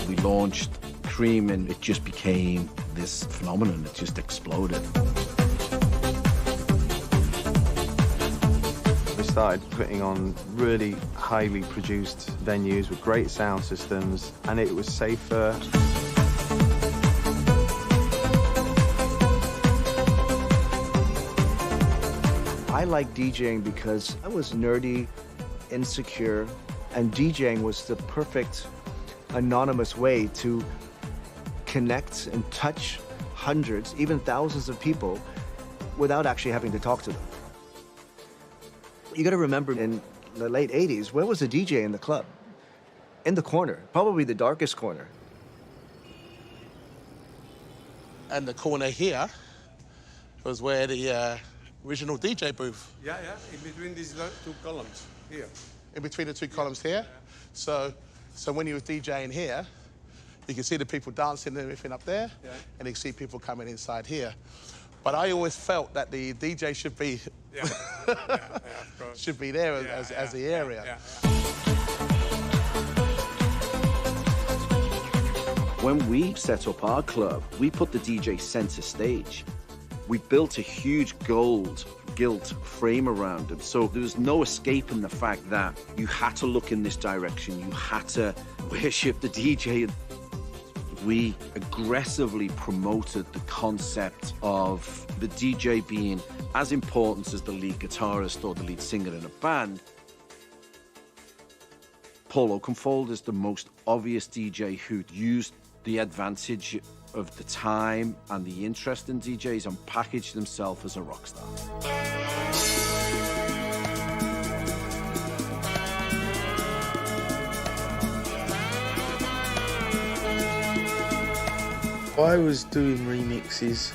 We launched Cream, and it just became this phenomenon. It just exploded. We started putting on really highly produced venues with great sound systems, and it was safer. I like DJing because I was nerdy, insecure, and DJing was the perfect anonymous way to connect and touch hundreds, even thousands of people without actually having to talk to them. You gotta remember, in the late 80s, where was the DJ in the club? In the corner, probably the darkest corner. And the corner here was where the original DJ booth. Yeah, in between these two columns, here. In between the two columns here? So when you were DJing here, you can see the people dancing and everything up there, and you can see people coming inside here. But I always felt that the DJ should be should be there as the area. When we set up our club, we put the DJ center stage. We built a huge gold gilt frame around him, so there was no escaping the fact that you had to look in this direction, you had to worship the DJ. We aggressively promoted the concept of the DJ being as important as the lead guitarist or the lead singer in a band. Paul Oakenfold is the most obvious DJ who used the advantage of the time and the interest in DJs and packaged himself as a rock star. I was doing remixes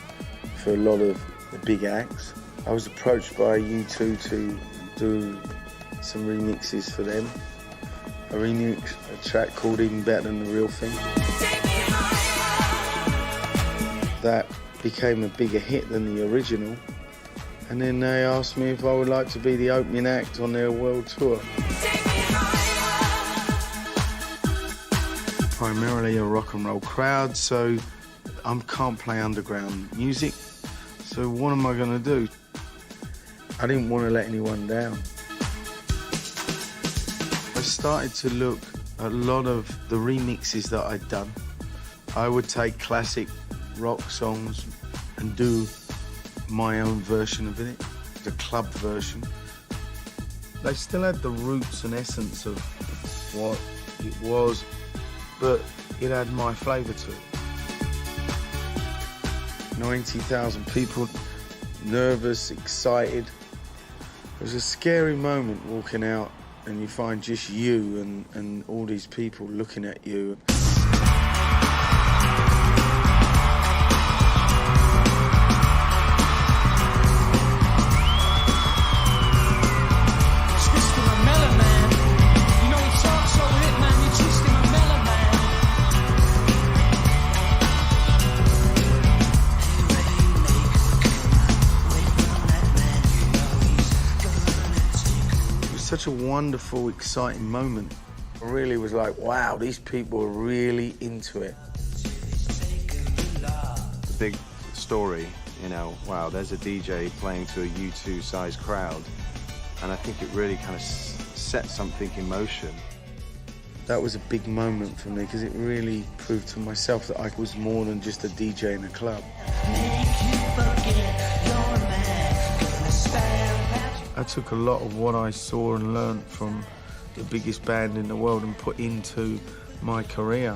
for a lot of the big acts. I was approached by U2 to do some remixes for them. a remix, a track called Even Better Than the Real Thing. That became a bigger hit than the original. And then they asked me if I would like to be the opening act on their world tour. Primarily a rock and roll crowd, so I can't play underground music. So what am I gonna do? I didn't want to let anyone down. I started to look at a lot of the remixes that I'd done. I would take classic rock songs and do my own version of it, the club version. They still had the roots and essence of what it was, but it had my flavour to it. 90,000 people, nervous, excited. It was a scary moment walking out and you find just you and all these people looking at you. Such a wonderful, exciting moment. I really was like, wow, these people are really into it. The big story, you know, wow, there's a DJ playing to a U2-sized crowd, and I think it really kind of set something in motion. That was a big moment for me because it really proved to myself that I was more than just a DJ in a club. I took a lot of what I saw and learned from the biggest band in the world and put into my career.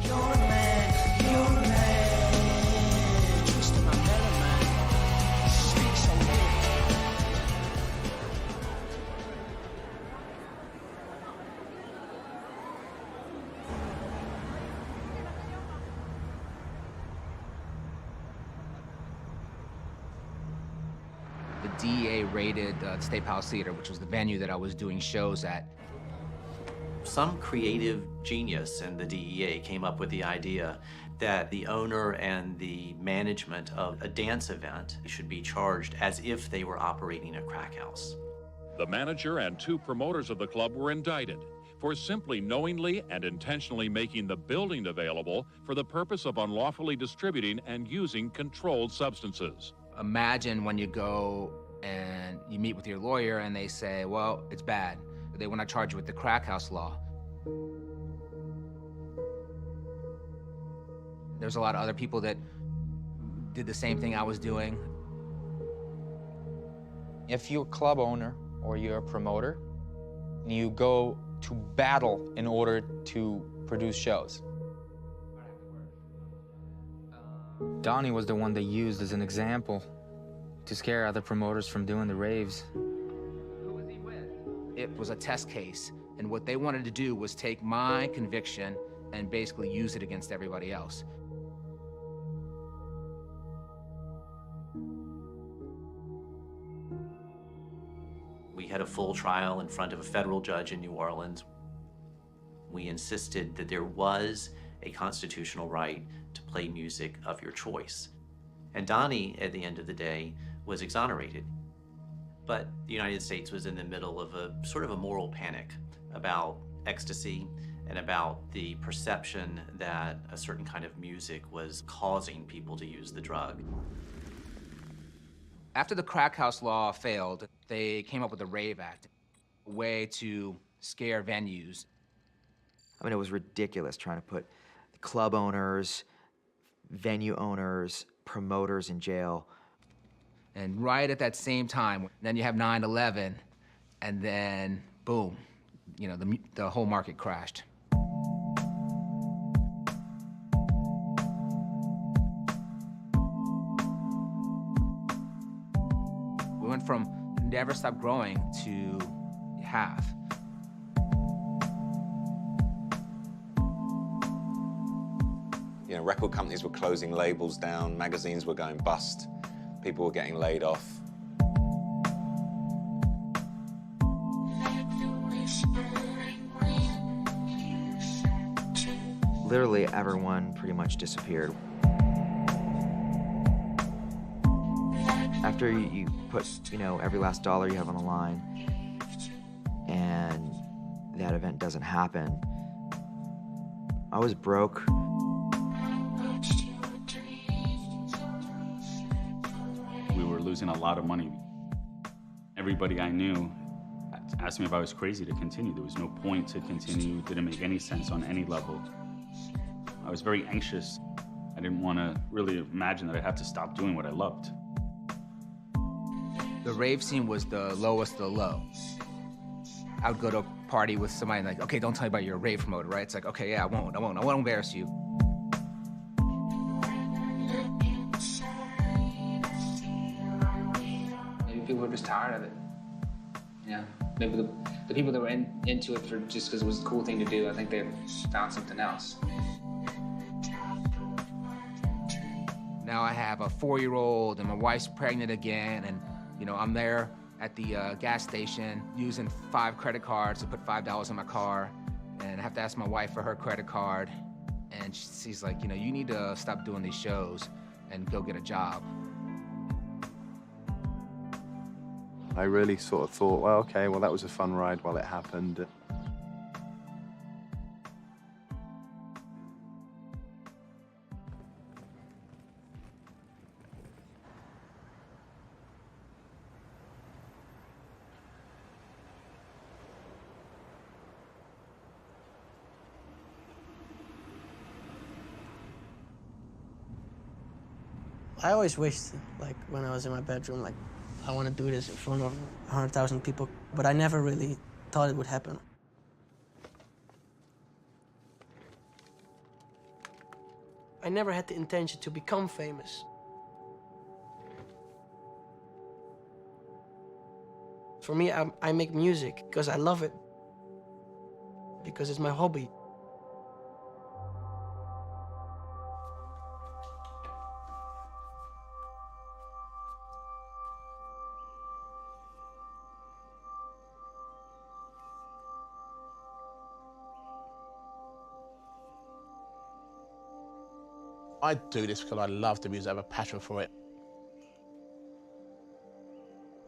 The DEA raided the State Palace Theater, which was the venue that I was doing shows at. Some creative genius in the DEA came up with the idea that the owner and the management of a dance event should be charged as if they were operating a crack house. The manager and 2 promoters of the club were indicted for simply knowingly and intentionally making the building available for the purpose of unlawfully distributing and using controlled substances. Imagine when you go and you meet with your lawyer and they say, well, it's bad. They want to charge you with the crack house law. There's a lot of other people that did the same thing I was doing. If you're a club owner or you're a promoter, you go to battle in order to produce shows. Donnie was the one they used as an example to scare other promoters from doing the raves. Who was he with? It was a test case, and what they wanted to do was take my conviction and basically use it against everybody else. We had a full trial in front of a federal judge in New Orleans. We insisted that there was a constitutional right to play music of your choice. And Donnie, at the end of the day, was exonerated. But the United States was in the middle of a sort of a moral panic about ecstasy and about the perception that a certain kind of music was causing people to use the drug. After the crack house law failed, they came up with the Rave Act, a way to scare venues. I mean, it was ridiculous trying to put club owners, venue owners, promoters in jail. And right at that same time, then you have 9/11, and then boom, you know, the whole market crashed. We went from never stop growing to half. You know, record companies were closing labels down, magazines were going bust, people were getting laid off. literally everyone pretty much disappeared. After you put, every last dollar you have on the line, and that event doesn't happen, I was broke. We were losing a lot of money. Everybody I knew asked me if I was crazy to continue. There was no point to continue. It didn't make any sense on any level. I was very anxious. I didn't want to really imagine that I'd have to stop doing what I loved. The rave scene was the lowest of the low. I would go to a party with somebody and like, okay, don't tell me about your rave promoter, right? It's like, okay, yeah, I won't embarrass you. Maybe people were just tired of it. Yeah, maybe the people that were into it for just because it was a cool thing to do, I think they found something else. Now I have a 4-year-old and my wife's pregnant again, and I'm there at the gas station using 5 credit cards to put $5 in my car, and I have to ask my wife for her credit card, and she's like, you need to stop doing these shows and go get a job. I really sort of thought, well, okay, well, that was a fun ride while it happened. I always wished, when I was in my bedroom, I want to do this in front of 100,000 people, but I never really thought it would happen. I never had the intention to become famous. For me, I make music because I love it, because it's my hobby. I do this because I love the music, I have a passion for it.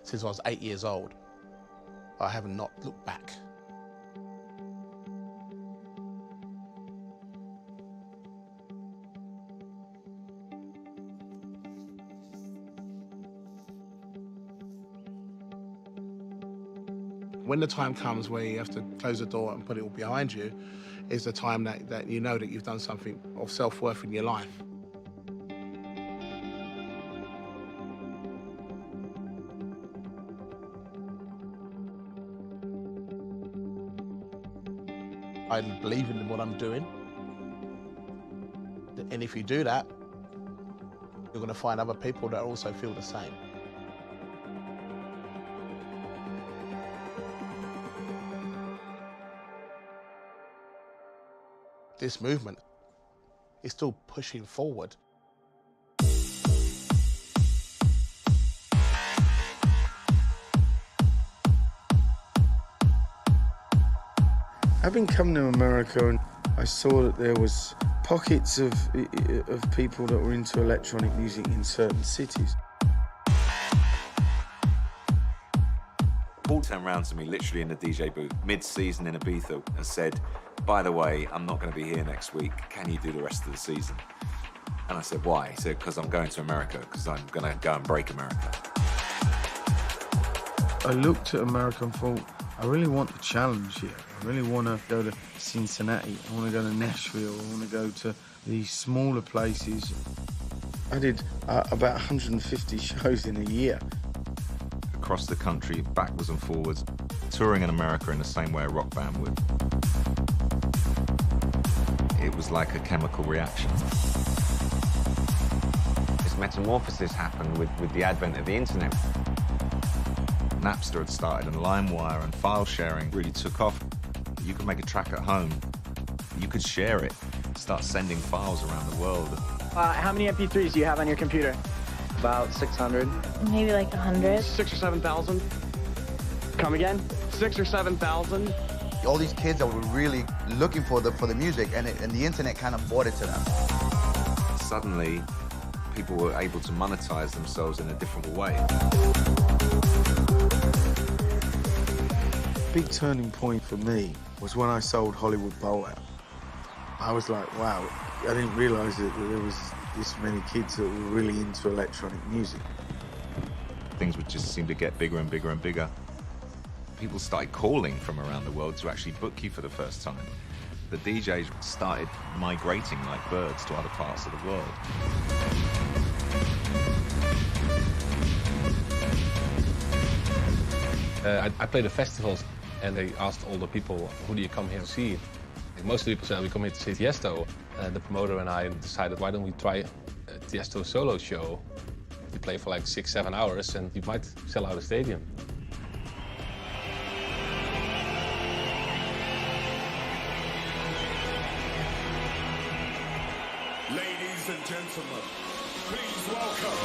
Since I was 8 years old, I have not looked back. When the time comes where you have to close the door and put it all behind you, is the time that you know that you've done something of self-worth in your life. I believe in what I'm doing. And if you do that, you're going to find other people that also feel the same. This movement is still pushing forward. I've been coming to America and I saw that there was pockets of people that were into electronic music in certain cities. Paul turned around to me literally in the DJ booth, mid-season in Ibiza, and said, by the way, I'm not going to be here next week. Can you do the rest of the season? And I said, why? He said, because I'm going to America, because I'm going to go and break America. I looked at America and thought, I really want the challenge here. I really want to go to Cincinnati. I want to go to Nashville. I want to go to these smaller places. I did about 150 shows in a year. Across the country, backwards and forwards, touring in America in the same way a rock band would. It was like a chemical reaction. This metamorphosis happened with the advent of the internet. Napster had started and LimeWire and file sharing really took off. You could make a track at home. You could share it, start sending files around the world. How many MP3s do you have on your computer? About 600. Maybe like 100. 6,000 or 7,000. Come again? 6,000 or 7,000. all these kids that were really looking for the music, and the internet kind of brought it to them. Suddenly, people were able to monetize themselves in a different way. Big turning point for me was when I sold Hollywood Bowl out. I was like, wow, I didn't realize that there was this many kids that were really into electronic music. Things would just seem to get bigger and bigger and bigger. People started calling from around the world to actually book you for the first time. The DJs started migrating like birds to other parts of the world. I played at festivals, and they asked all the people, who do you come here to see? And most of the people said, we come here to see Tiesto. The promoter and I decided, why don't we try a Tiesto solo show? You play for like 6-7 hours, and you might sell out a stadium. Ladies and gentlemen, please welcome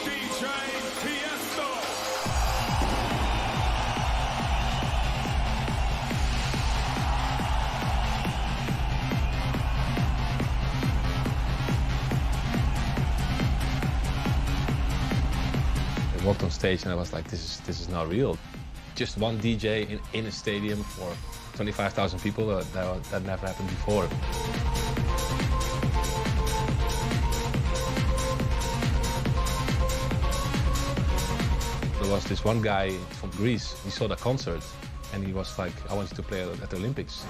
DJ Tiesto. I walked on stage and I was like, this is not real. Just one DJ in a stadium for 25,000 people, that never happened before. There was this one guy from Greece, he saw the concert, and he was like, I want you to play at the Olympics.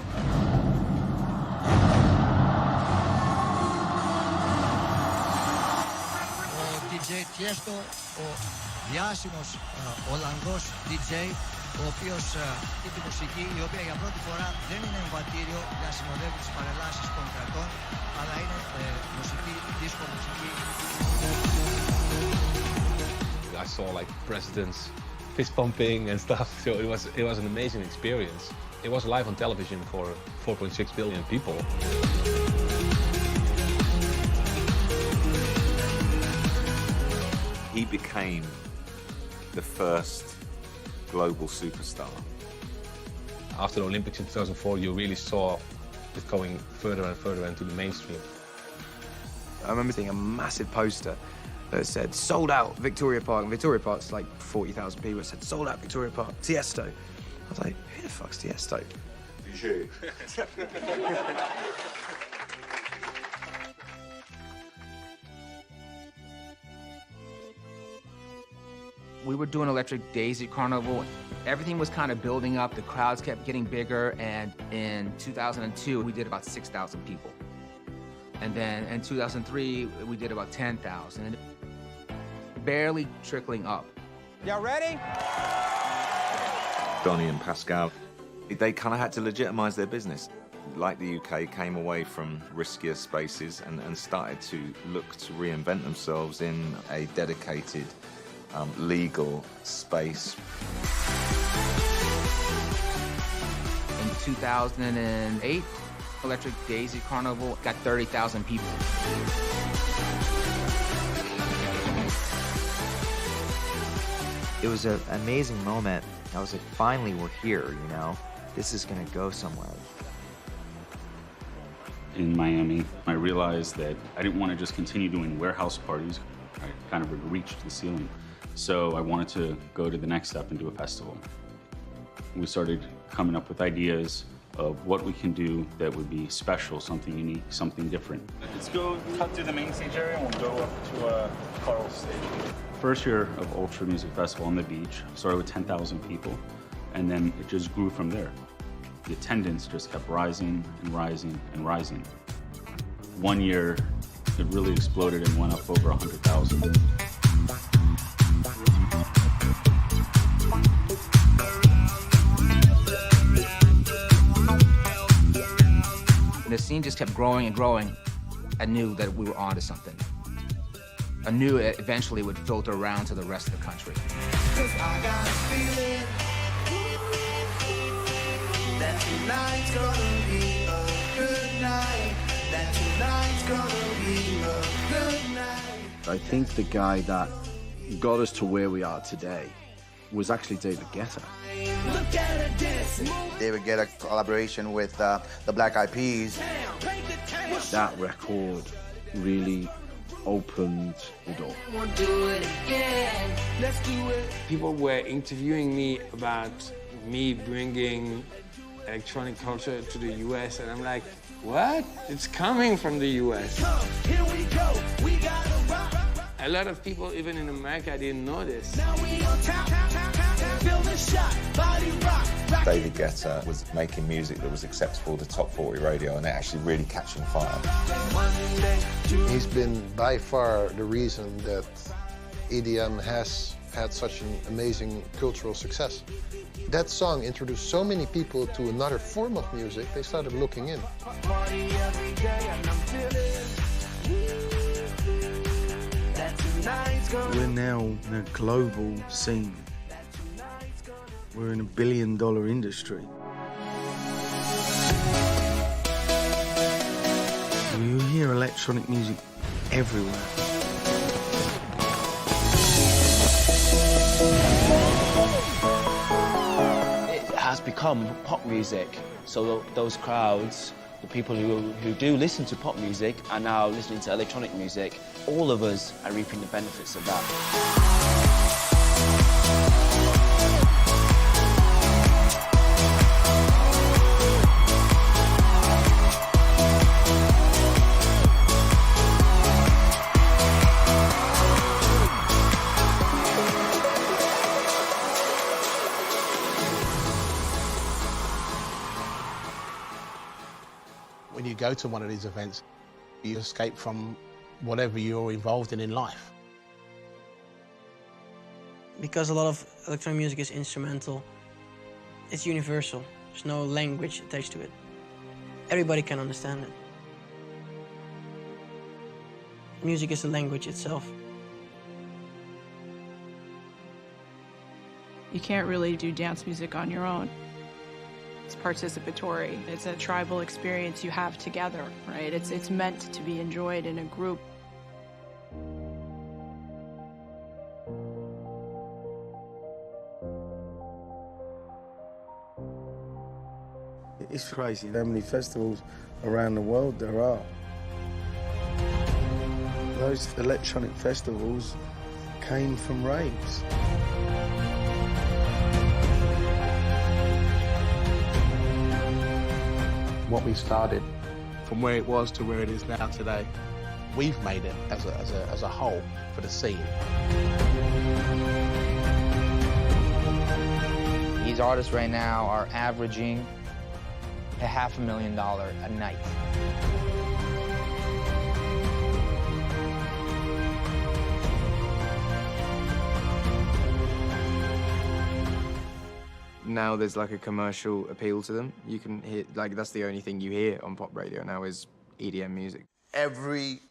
Ο DJ Tiesto, ο διάσημος Ολλανδός DJ, ο οποίος είπε μουσική, η οποία για πρώτη φορά δεν είναι εμβατήριο για να συνοδεύει τις παρελάσεις των κρατών, αλλά είναι μουσική, δίσκο μουσική. I saw like presidents fist pumping and stuff, so it was an amazing experience. It was live on television for 4.6 billion people. He became the first global superstar. After the Olympics in 2004, you really saw it going further and further into the mainstream. I remember seeing a massive poster that said, sold out Victoria Park. And Victoria Park's like 40,000 people. It said, sold out Victoria Park, Tiesto. I was like, who the fuck's Tiesto? DJ. We were doing Electric Daisy Carnival. Everything was kind of building up. The crowds kept getting bigger. And in 2002, we did about 6,000 people. And then in 2003, we did about 10,000. Barely trickling up. Y'all ready? Donnie and Pascal, they kind of had to legitimize their business. Like the UK, came away from riskier spaces and started to look to reinvent themselves in a dedicated, legal space. In 2008, Electric Daisy Carnival got 30,000 people. It was an amazing moment. I was like, finally, we're here, you know? This is gonna go somewhere. In Miami, I realized that I didn't want to just continue doing warehouse parties. I kind of reached the ceiling. So I wanted to go to the next step and do a festival. We started coming up with ideas of what we can do that would be special, something unique, something different. Let's go cut to the main stage area and we'll go up to Carl's stage. First year of Ultra Music Festival on the beach, started with 10,000 people, and then it just grew from there. The attendance just kept rising and rising and rising. One year, it really exploded and went up over 100,000. The scene just kept growing and growing. I knew that we were onto something. I knew it eventually would filter around to the rest of the country. I think the guy that got us to where we are today was actually David Guetta. David Guetta collaboration with the Black Eyed Peas. That record really opened the door. People were interviewing me about me bringing electronic culture to the US, and I'm like, what? It's coming from the US. A lot of people, even in America, didn't know this. David Guetta was making music that was acceptable to top 40 radio and actually really catching fire. He's been by far the reason that EDM has had such an amazing cultural success. That song introduced so many people to another form of music, they started looking in. We're now in a global scene. We're in $1 billion industry. You hear electronic music everywhere. It has become pop music, so those crowds, the people who do listen to pop music are now listening to electronic music. All of us are reaping the benefits of that. When you go to one of these events, you escape from whatever you're involved in life. Because a lot of electronic music is instrumental, it's universal. There's no language attached to it. Everybody can understand it. Music is a language itself. You can't really do dance music on your own. It's participatory. It's a tribal experience you have together, right? It's meant to be enjoyed in a group. It's crazy how many festivals around the world there are. Those electronic festivals came from raves. What we started, from where it was to where it is now today, we've made it as a whole for the scene. These artists right now are averaging $500,000 a night. Now there's like a commercial appeal to them. You can hear, like, that's the only thing you hear on pop radio now is EDM music. Every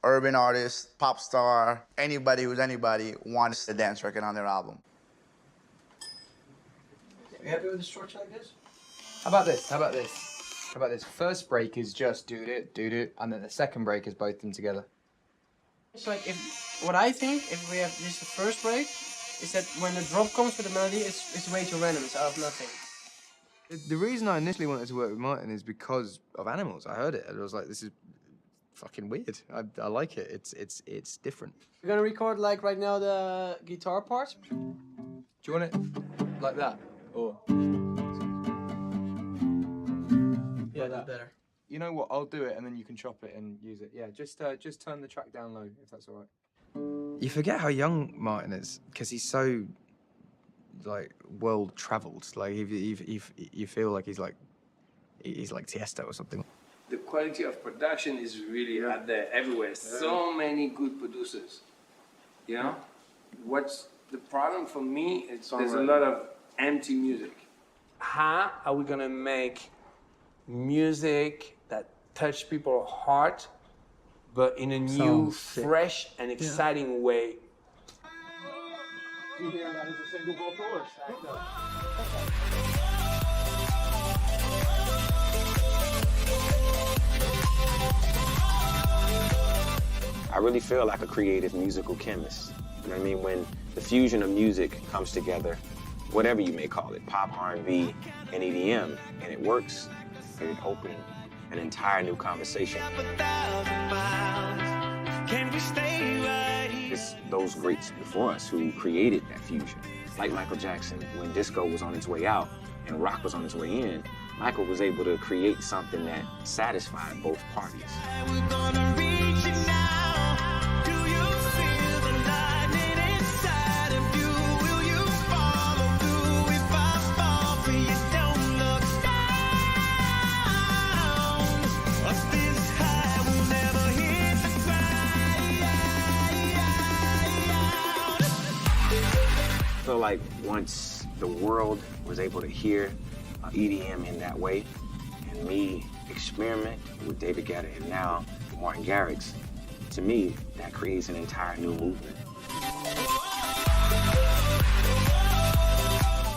urban artist, pop star, anybody who's anybody wants a dance record on their album. You happy with a structure like this? How about this? How about this? How about this? First break is just do it, and then the second break is both them together. It's like, what I think, if we have this the first break, is that when the drop comes with the melody, it's way too random, it's out of nothing. The reason I initially wanted to work with Martin is because of Animals. I heard it and I was like, this is fucking weird. I like it. It's different. We're gonna record like right now the guitar part. Do you want it like that? Or yeah, that's better. You know what? I'll do it and then you can chop it and use it. Yeah, just turn the track down low if that's all right. You forget how young Martin is because he's so like world traveled. Like you feel like he's like Tiesto or something. The quality of production is really out there everywhere. So many good producers. You know, what's the problem for me is there's a lot of empty music. How are we gonna make music that touch people's heart, but in a new, fresh, and exciting way? You hear that as a single vocal or stacked up? I really feel like a creative musical chemist. You know what I mean? When the fusion of music comes together whatever you may call it, pop, R&B, and EDM, and it works. It opened an entire new conversation. It's those greats before us who created that fusion. Like Michael Jackson, when disco was on its way out and rock was on its way in, Michael was able to create something that satisfied both parties. I feel like once the world was able to hear EDM in that way, and me experiment with David Guetta and now Martin Garrix, to me, that creates an entire new movement.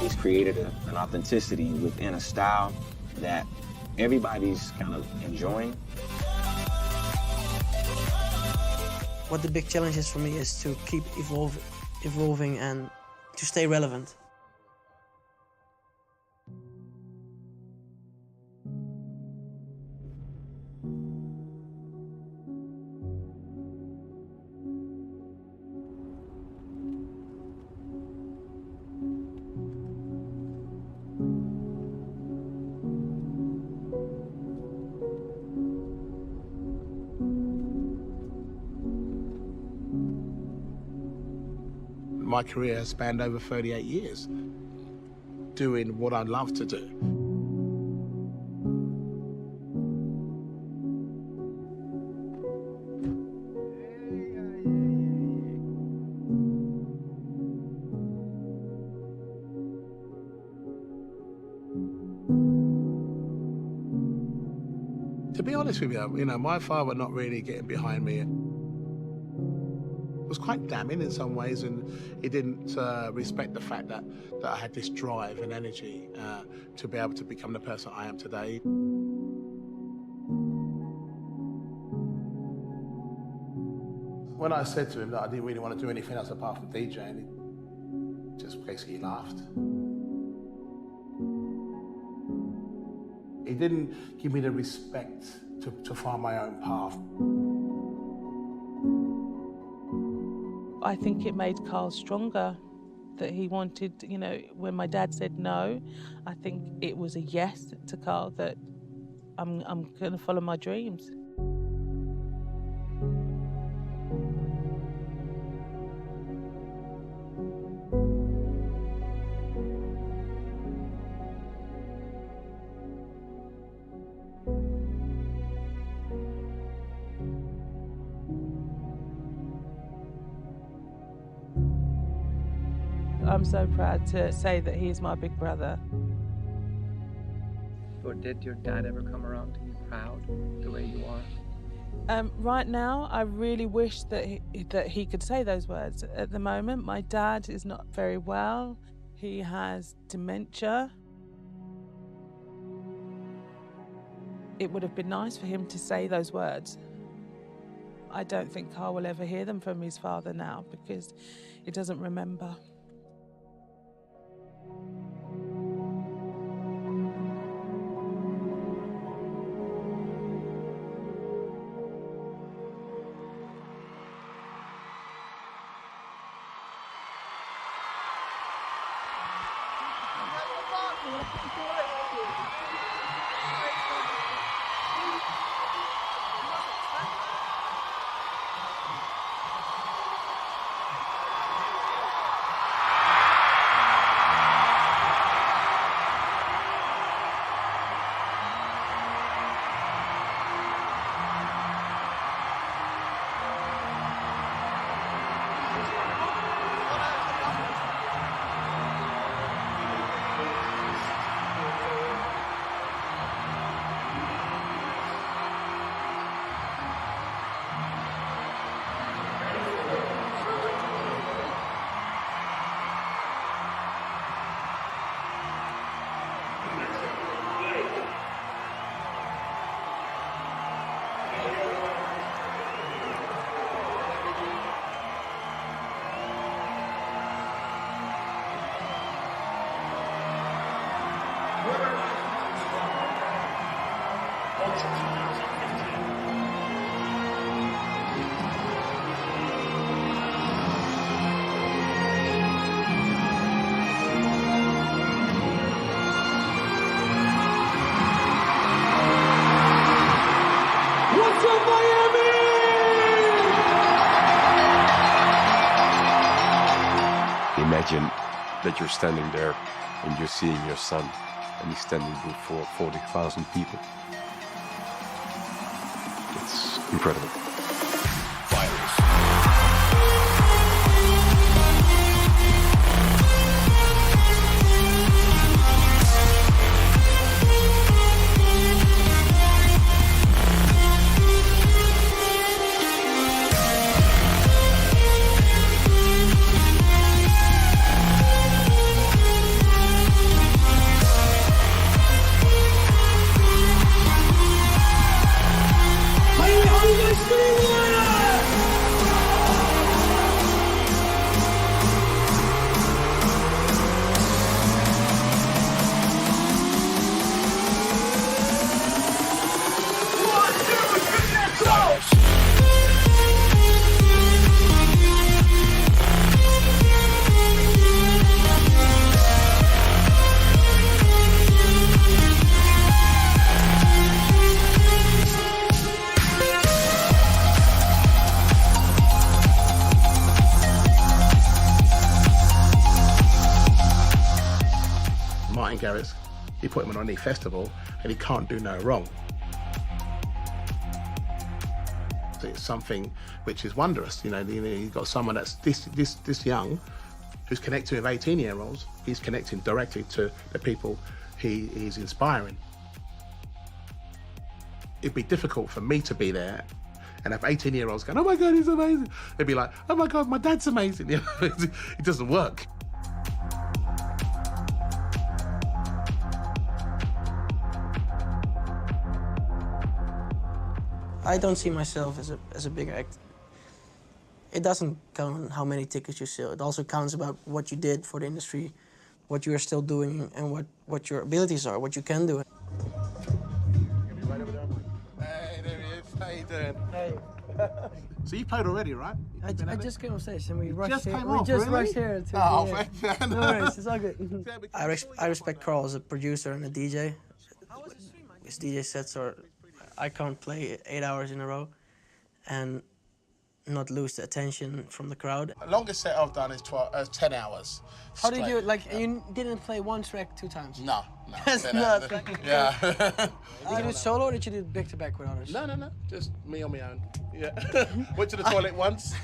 He's created an authenticity within a style that everybody's kind of enjoying. What the big challenge is for me is to keep evolving and to stay relevant. My career has spanned over 38 years, doing what I love to do. To be honest with you, my father not really getting behind me was quite damning in some ways, and he didn't respect the fact that I had this drive and energy to be able to become the person I am today. When I said to him that I didn't really want to do anything else apart from DJing, he just basically laughed. He didn't give me the respect to find my own path. I think it made Carl stronger that he wanted, when my dad said no, I think it was a yes to Carl that I'm going to follow my dreams. I'm so proud to say that he's my big brother. Or did your dad ever come around to be proud the way you are? Right now, I really wish that he could say those words. At the moment, my dad is not very well. He has dementia. It would have been nice for him to say those words. I don't think Carl will ever hear them from his father now because he doesn't remember. What's up, Miami? Imagine that you're standing there and you're seeing your son, and he's standing before 40,000 people. It's incredible. Martin Garrix, you put him on any festival and he can't do no wrong. It's something which is wondrous, you know. You've got someone that's this young, who's connecting with 18-year-olds. He's connecting directly to the people he's inspiring. It'd be difficult for me to be there and have 18-year-olds going, "Oh my God, he's amazing." They'd be like, "Oh my God, my dad's amazing." You know, it doesn't work. I don't see myself as a big act. It doesn't count how many tickets you sell. It also counts about what you did for the industry, what you are still doing, and what your abilities are, what you can do. Hey, there he is. How you doing? Hey. So you played already, right? I just came on stage and we rushed just here. came We off, just really? rushed here. To Oh, the, thank you. No worries, it's all good. I respect Carl as a producer and a DJ. His DJ sets are, I can't play 8 hours in a row and not lose the attention from the crowd. The longest set I've done is 10 hours. How do you do it? Like, you didn't play one track 2 times? No. That's nuts. Yeah. Did you do it solo or did you do it back-to-back with others? No. Just me on my own. Yeah. Went to the toilet once,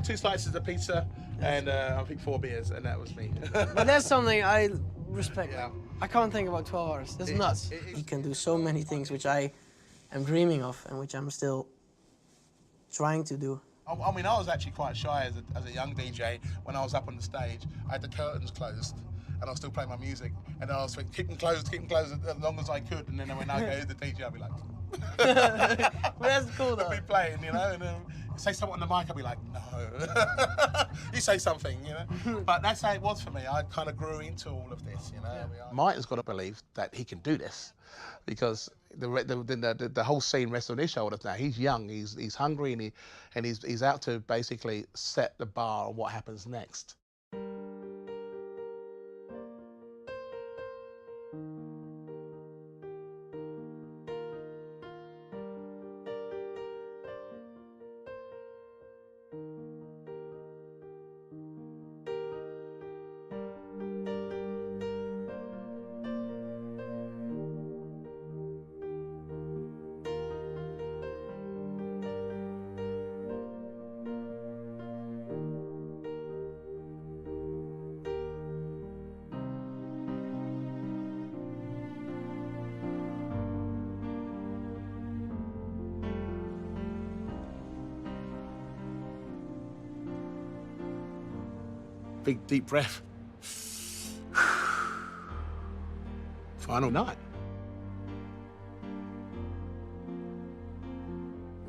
two slices of pizza, and I think 4 beers, and that was me. But that's something I respect. Yeah. I can't think about 12 hours. That's nuts. He can do so many things which I am dreaming of and which I'm still trying to do. I mean, I was actually quite shy as a young DJ. When I was up on the stage, I had the curtains closed, and I was still playing my music, and I was like, keep them closed as long as I could, and then when I go to the DJ, I'd be like... But that's cool, though. I'd be playing, you know, and say something on the mic, I'd be like, no. You say something, you know. But that's how it was for me. I kind of grew into all of this, you know. Yeah. Martin's got to believe that he can do this, because the whole scene rests on his shoulders now. He's young, he's hungry, and he's out to basically set the bar on what happens next. Big deep breath. Final night.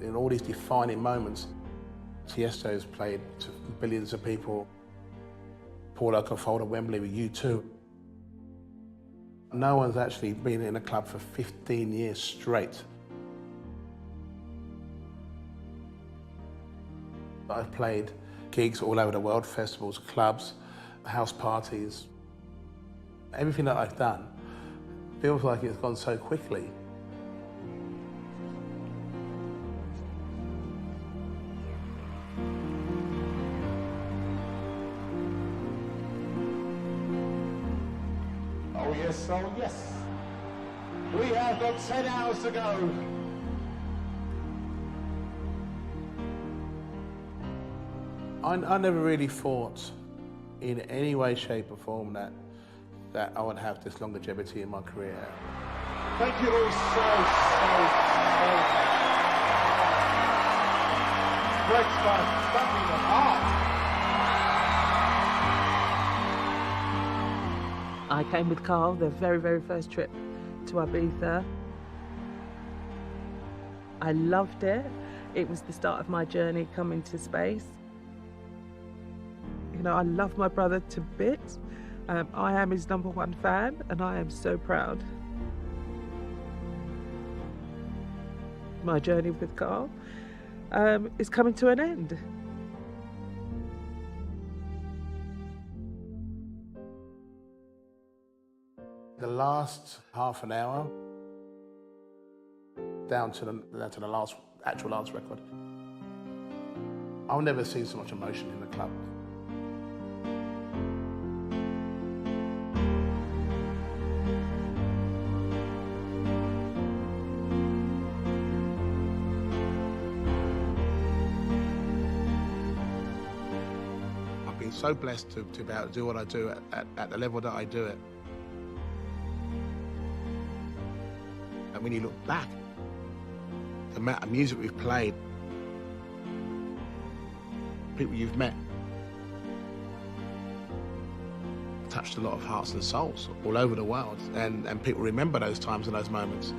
In all these defining moments, Tiesto's played to billions of people. Paul Oakenfold at Wembley with U2. No one's actually been in a club for 15 years straight I've played gigs all over the world, festivals, clubs, house parties. Everything that I've done feels like it's gone so quickly. Oh yes, oh yes. We have got 10 hours to go. I never really thought in any way, shape or form that I would have this longevity in my career. Thank you all so Breaks my fucking heart. I came with Carl, the very, very first trip to Ibiza. I loved it. It was the start of my journey coming to space. You know, I love my brother to bits. I am his #1 fan, and I am so proud. My journey with Carl is coming to an end. The last half an hour, down to the last record, I've never seen so much emotion in the club. I've been so blessed to be able to do what I do at the level that I do it. And when you look back, the amount of music we've played, people you've met, touched a lot of hearts and souls all over the world, and people remember those times and those moments.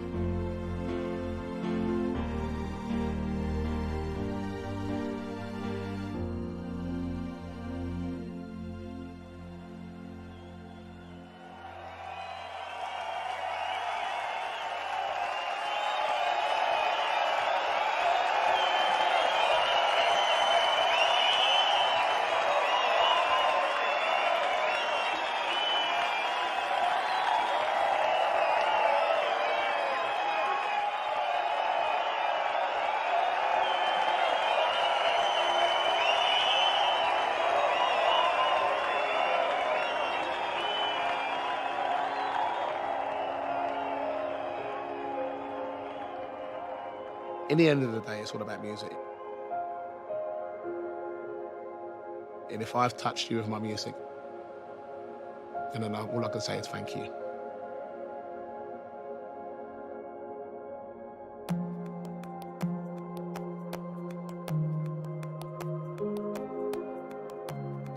In the end of the day, it's all about music. And if I've touched you with my music, then all I can say is thank you.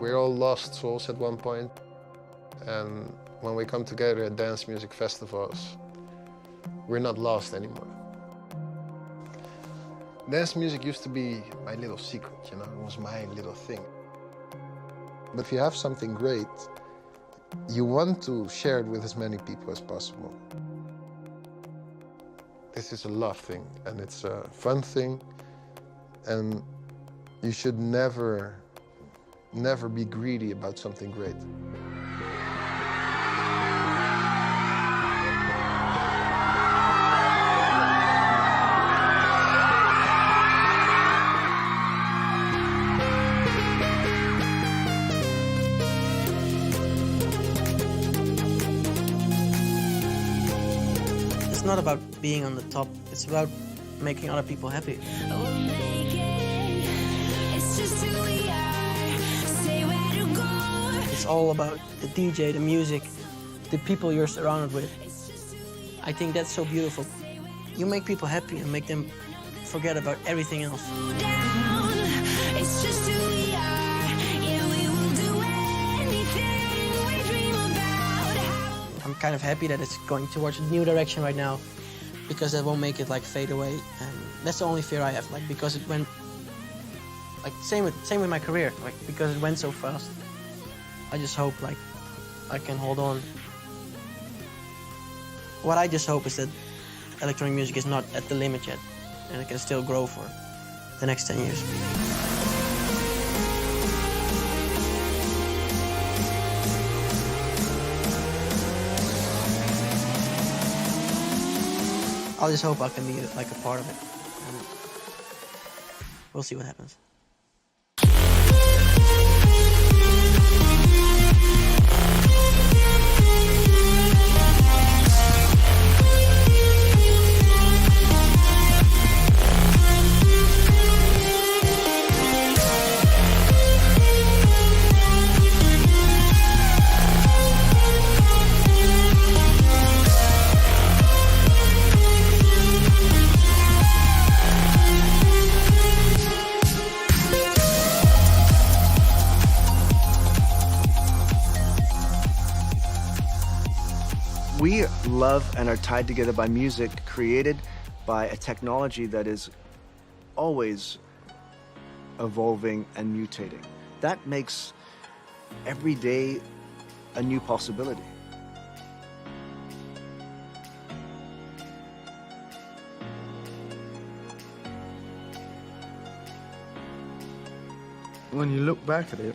We're all lost souls at one point, and when we come together at dance music festivals, we're not lost anymore. Dance music used to be my little secret, you know, it was my little thing. But if you have something great, you want to share it with as many people as possible. This is a love thing, and it's a fun thing, and you should never be greedy about something great. It's not about being on the top, it's about making other people happy. It's all about the DJ, the music, the people you're surrounded with. I think that's so beautiful. You make people happy and make them forget about everything else. I'm kind of happy that it's going towards a new direction right now, because that won't make it like fade away. And that's the only fear I have, like, because it went, like, same with my career, like, because it went so fast. I just hope, like, I can hold on. What I just hope is that electronic music is not at the limit yet, and it can still grow for the next 10 years. I'll just hope I can be like a part of it. And we'll see what happens. We love and are tied together by music created by a technology that is always evolving and mutating. That makes every day a new possibility. When you look back at it,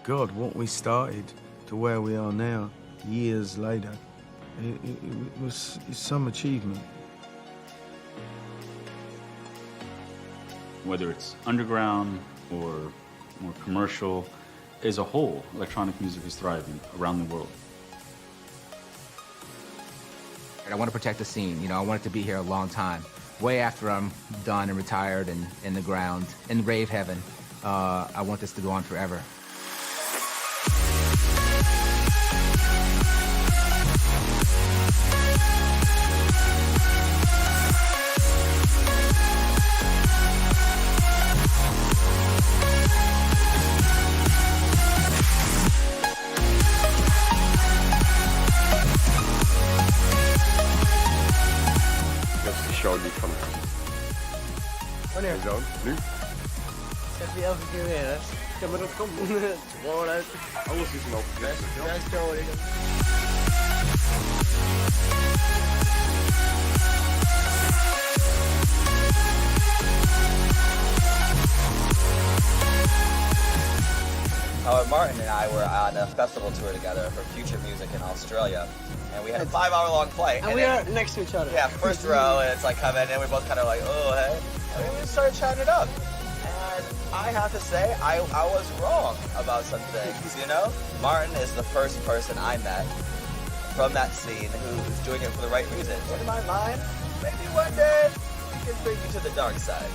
God, what we started to where we are now, years later, it's some achievement. Whether it's underground or more commercial, as a whole, electronic music is thriving around the world. I want to protect the scene. You know, I want it to be here a long time. Way after I'm done and retired and in the ground, in rave heaven, I want this to go on forever. Show die van Wanneer? En zo, nu. Zeg die elke keer weer, hè? Ja, maar dat komt gewoon uit. Alles is nog. Best show, ik. Martin and I were on a festival tour together for Future Music in Australia, and we had a 5-hour-long flight. And we are next to each other. Yeah, first row, and it's like coming in, and we're both kind of like, oh, hey. And we just started chatting it up. And I have to say, I was wrong about some things, you know? Martin is the first person I met from that scene who's doing it for the right reasons. In my mind, maybe one day he can bring me to the dark side.